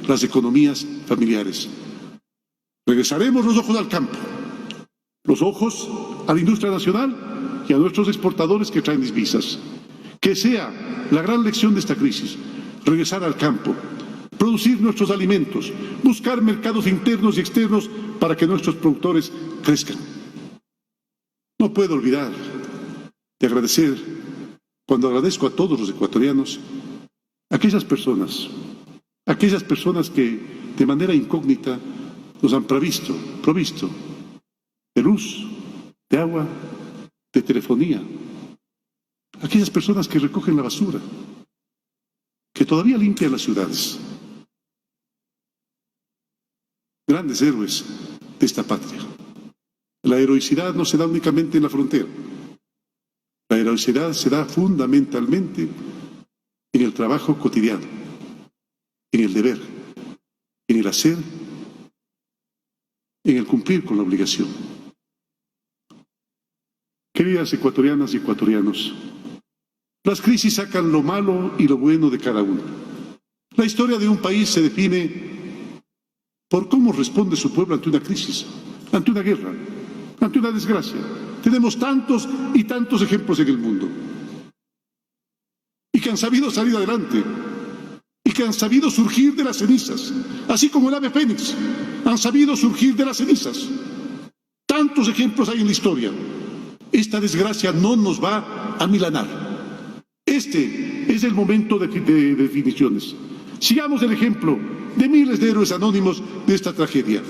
las economías familiares. Regresaremos los ojos al campo, los ojos a la industria nacional y a nuestros exportadores que traen divisas. Que sea la gran lección de esta crisis, regresar al campo, producir nuestros alimentos, buscar mercados internos y externos para que nuestros productores crezcan. No puedo olvidar de agradecer, cuando agradezco a todos los ecuatorianos, aquellas personas que de manera incógnita nos han provisto de luz, de agua, de telefonía. Aquellas personas que recogen la basura, que todavía limpian las ciudades. Grandes héroes de esta patria. La heroicidad no se da únicamente en la frontera. La heroicidad se da fundamentalmente en el trabajo cotidiano, en el deber, en el hacer, en el cumplir con la obligación. Queridas ecuatorianas y ecuatorianos, las crisis sacan lo malo y lo bueno de cada uno. La historia de un país se define por cómo responde su pueblo ante una crisis. ante una guerra, ante una desgracia. Tenemos tantos y tantos ejemplos en el mundo. Y que han sabido salir adelante. Y que han sabido surgir de las cenizas. Así como el ave fénix, han sabido surgir de las cenizas. Tantos ejemplos hay en la historia. Esta desgracia no nos va a milanar. Este es el momento de definiciones. Sigamos el ejemplo de miles de héroes anónimos de esta tragedia.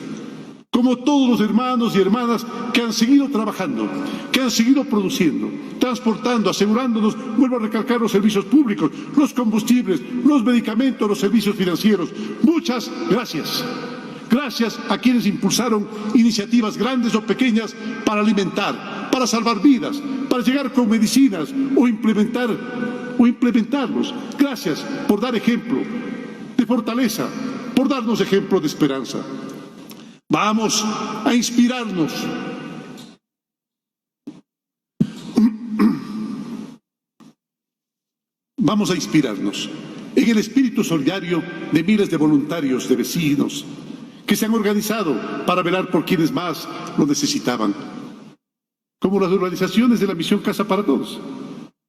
Como todos los hermanos y hermanas que han seguido trabajando, que han seguido produciendo, transportando, asegurándonos, vuelvo a recalcar, los servicios públicos, los combustibles, los medicamentos, los servicios financieros. Muchas gracias. Gracias a quienes impulsaron iniciativas grandes o pequeñas para alimentar, para salvar vidas, para llegar con medicinas o implementarlos. Gracias por dar ejemplo de fortaleza, por darnos ejemplo de esperanza. Vamos a inspirarnos. Vamos a inspirarnos en el espíritu solidario de miles de voluntarios, de vecinos, que se han organizado para velar por quienes más lo necesitaban, como las organizaciones de la misión Casa para Todos,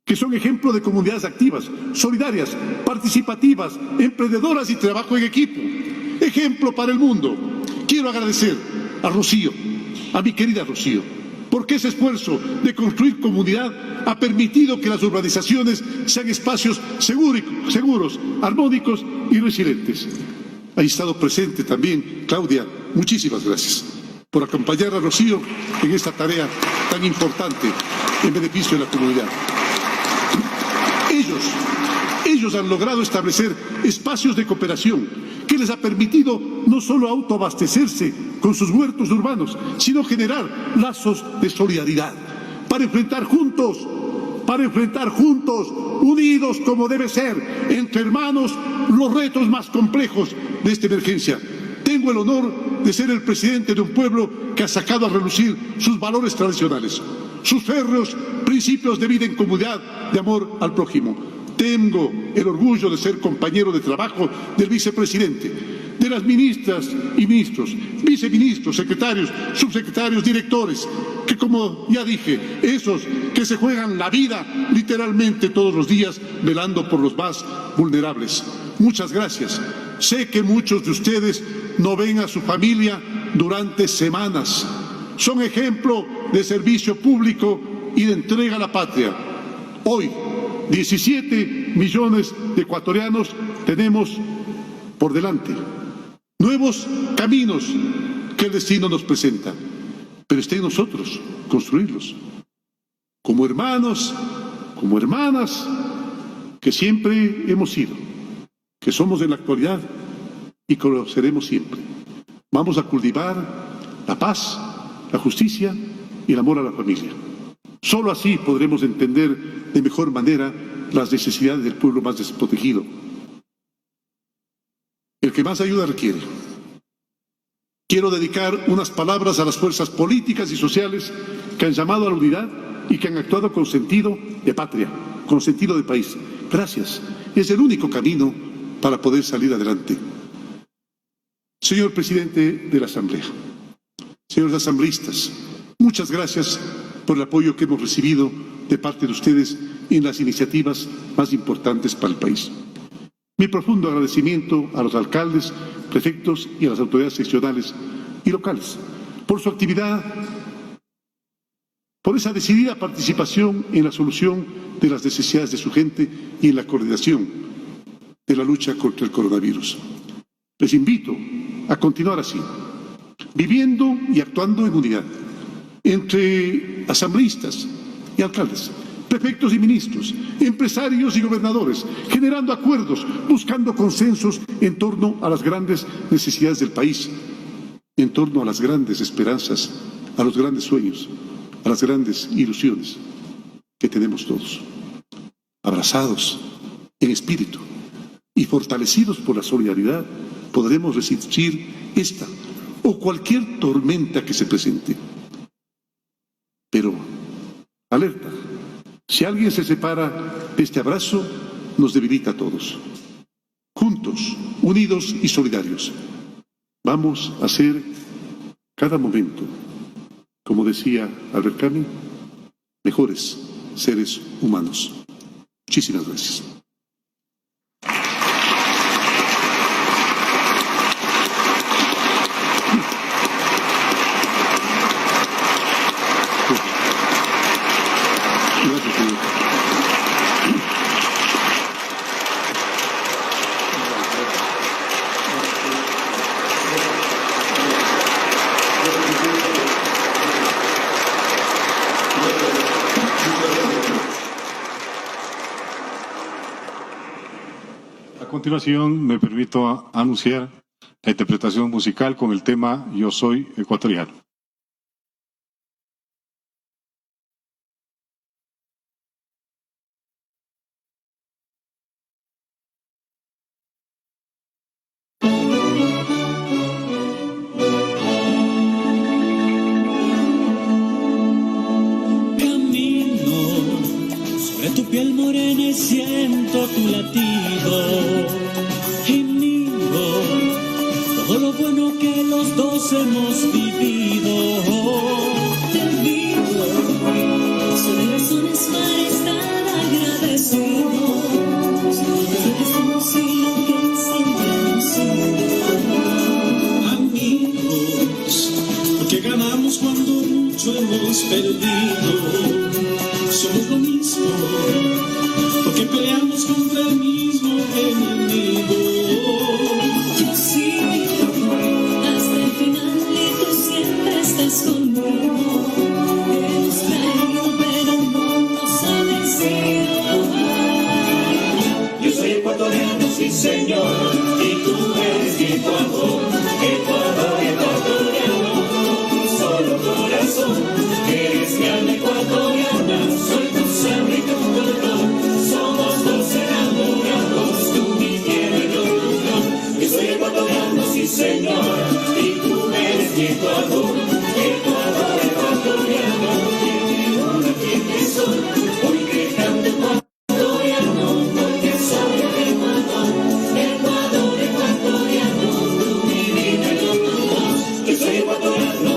que son ejemplo de comunidades activas, solidarias, participativas, emprendedoras y trabajo en equipo. Ejemplo para el mundo. Quiero agradecer a Rocío, a mi querida Rocío, porque ese esfuerzo de construir comunidad ha permitido que las urbanizaciones sean espacios seguros, armónicos y resilientes. Ha estado presente también Claudia. Muchísimas gracias por acompañar a Rocío en esta tarea tan importante en beneficio de la comunidad. Ellos han logrado establecer espacios de cooperación que les ha permitido no solo autoabastecerse con sus huertos urbanos, sino generar lazos de solidaridad para enfrentar juntos, unidos como debe ser, entre hermanos, los retos más complejos de esta emergencia. Tengo el honor de ser el presidente de un pueblo que ha sacado a relucir sus valores tradicionales, sus férreos principios de vida en comunidad, de amor al prójimo. Tengo el orgullo de ser compañero de trabajo del vicepresidente, de las ministras y ministros, viceministros, secretarios, subsecretarios, directores, que, como ya dije, esos que se juegan la vida literalmente todos los días velando por los más vulnerables. Muchas gracias. Sé que muchos de ustedes no ven a su familia durante semanas. Son ejemplo de servicio público y de entrega a la patria. Hoy, 17 millones de ecuatorianos tenemos por delante nuevos caminos que el destino nos presenta, pero está en nosotros construirlos como hermanos, como hermanas que siempre hemos sido, que somos en la actualidad y que lo seremos siempre. Vamos a cultivar la paz, la justicia y el amor a la familia. Solo así podremos entender de mejor manera las necesidades del pueblo más desprotegido, el que más ayuda requiere. Quiero dedicar unas palabras a las fuerzas políticas y sociales que han llamado a la unidad y que han actuado con sentido de patria, con sentido de país. Gracias. Es el único camino para poder salir adelante. Señor presidente de la Asamblea, señores asambleístas, muchas gracias por el apoyo que hemos recibido de parte de ustedes en las iniciativas más importantes para el país. Mi profundo agradecimiento a los alcaldes, prefectos y a las autoridades seccionales y locales por su actividad, por esa decidida participación en la solución de las necesidades de su gente y en la coordinación de la lucha contra el coronavirus. Les invito a continuar así, viviendo y actuando en unidad entre asambleístas y alcaldes, prefectos y ministros, empresarios y gobernadores, generando acuerdos, buscando consensos en torno a las grandes necesidades del país, en torno a las grandes esperanzas, a los grandes sueños, a las grandes ilusiones que tenemos todos. Abrazados en espíritu y fortalecidos por la solidaridad, podremos resistir esta o cualquier tormenta que se presente. Pero, alerta, si alguien se separa de este abrazo, nos debilita a todos. Juntos, unidos y solidarios, vamos a ser cada momento, como decía Albert Camus, mejores seres humanos. Muchísimas gracias. Gracias, señor. A continuación, me permito anunciar la interpretación musical con el tema Yo soy ecuatoriano. Sobre tu piel morena y siento tu latido y miro todo lo bueno que los dos hemos vivido. Te digo, soy razones para estar agradecidos. Somos y lo que siempre hemos sido. Amigos, porque ganamos cuando mucho hemos perdido. Somos lo mismo, porque peleamos contra el mismo enemigo. Yo sigo hasta el final y tú siempre estás conmigo. Hemos caído, pero no nos ha vencido. Yo soy ecuatoriano, sí señor, y tú eres mi Ecuador. Ecuador, ecuatoriano, un solo corazón. Eres mi alma ecuatoriana, soy tu sangre y tu color. Somos dos enamorados, tú mi tierra y yo tu flor. Yo soy ecuatoriano, sí señor, y tú eres mi Ecuador. Ecuador, ecuatoriano, tiene una piel de sol. Hoy que canto ecuatoriano, porque soy el Ecuador. Ecuador, ecuatoriano, tú mi vida y yo tu voz. Yo soy ecuatoriano.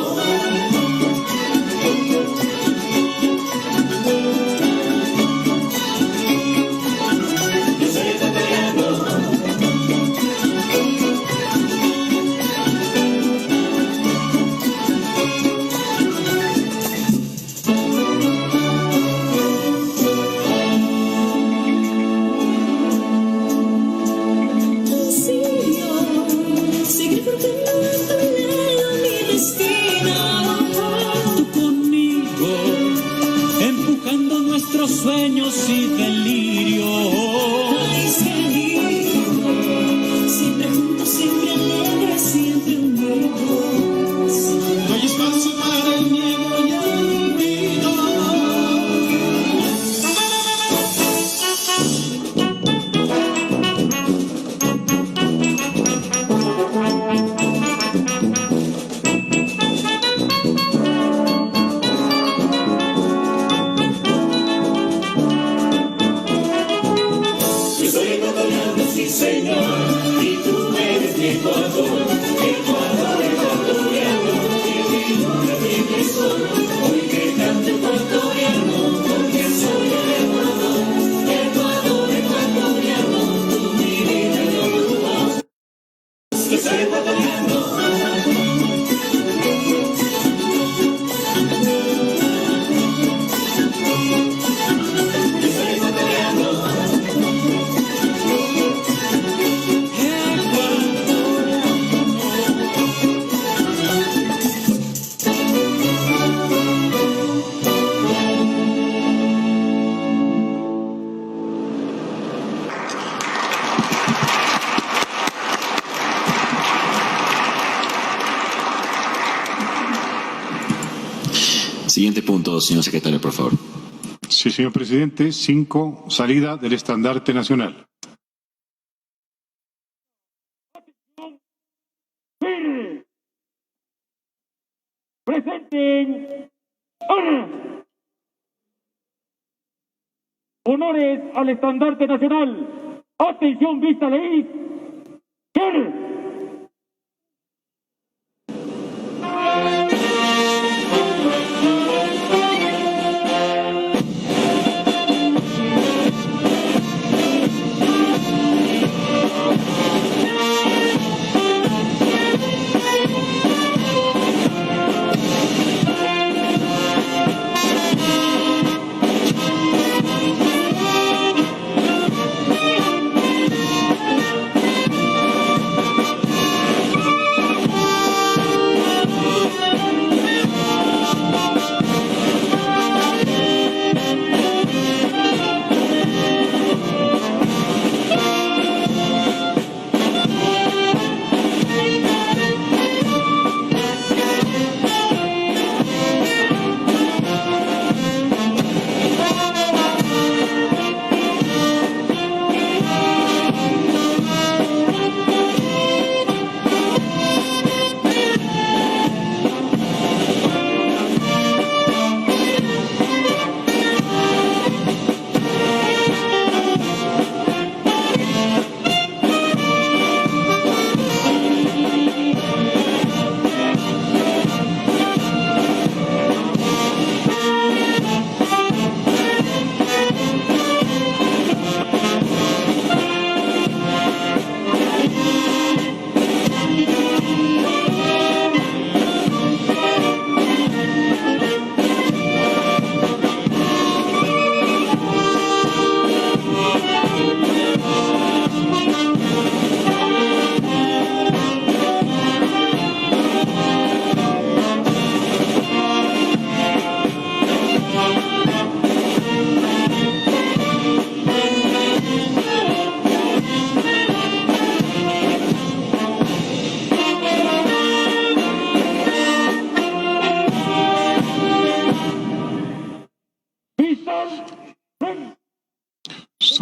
Seguir porque no mi destino. Tú conmigo, empujando nuestros sueños y delirios. País querido, siempre juntos, siempre alegres, siempre unidos. No hay espacio para el miedo y el olvido. Yo soy ecuatoriano, sí señor, y tú eres mi Ecuador. Ecuador, ecuatoriano, tiene una piel de sol. Hoy que canto ecuatoriano, porque soy el Ecuador. Ecuador, ecuatoriano, tú mi vida y yo tu voz. Yo soy ecuatoriano. Yo soy ecuatoriano. Siguiente punto, señor secretario, por favor. Sí, señor presidente. 5. Salida del estandarte nacional. Presenten honores al estandarte nacional. Atención, vista ley.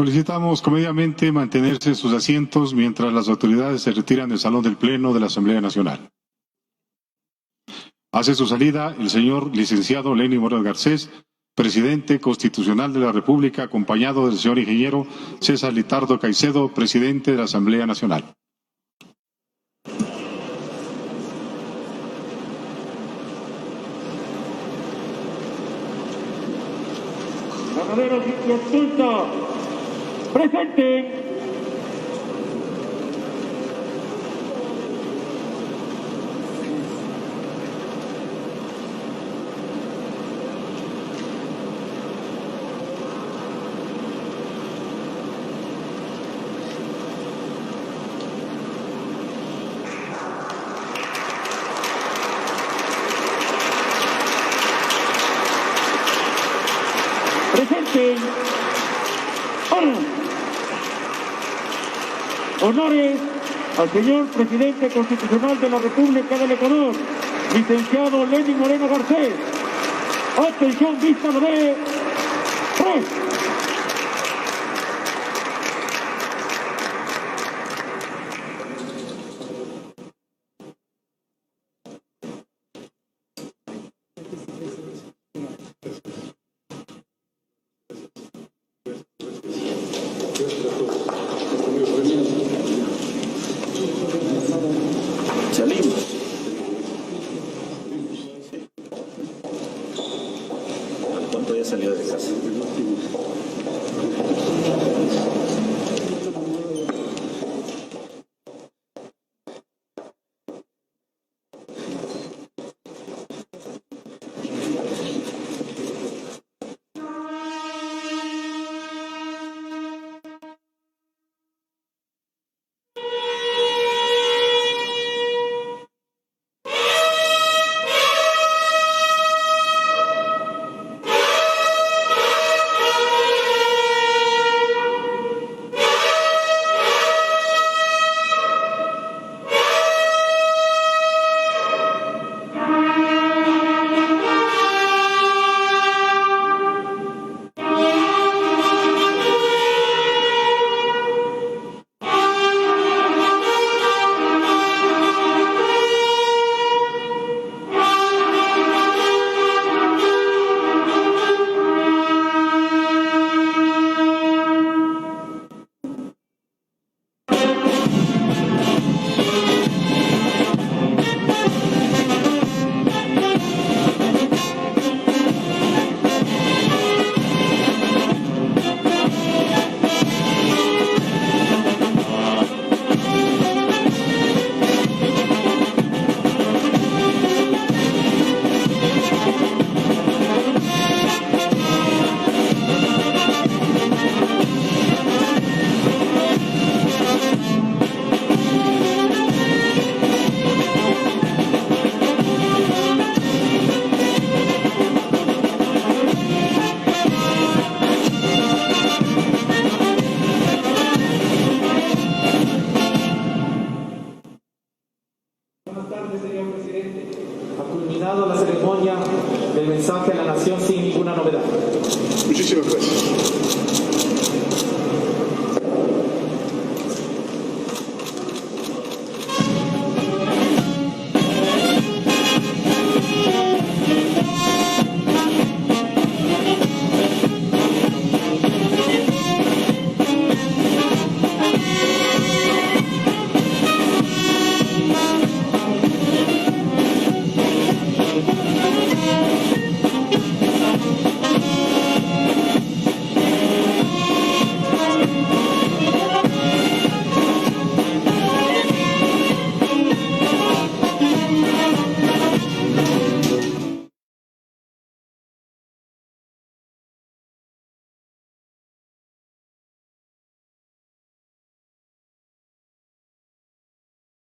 Solicitamos comedidamente mantenerse en sus asientos mientras las autoridades se retiran del salón del Pleno de la Asamblea Nacional. Hace su salida el señor licenciado Lenín Moreno Garcés, presidente constitucional de la República, acompañado del señor ingeniero César Litardo Caicedo, presidente de la Asamblea Nacional. Ganaderos y consulta. Presente. Presente. Honores al señor presidente constitucional de la República del Ecuador, licenciado Lenín Moreno Garcés. Atención, vista de 3.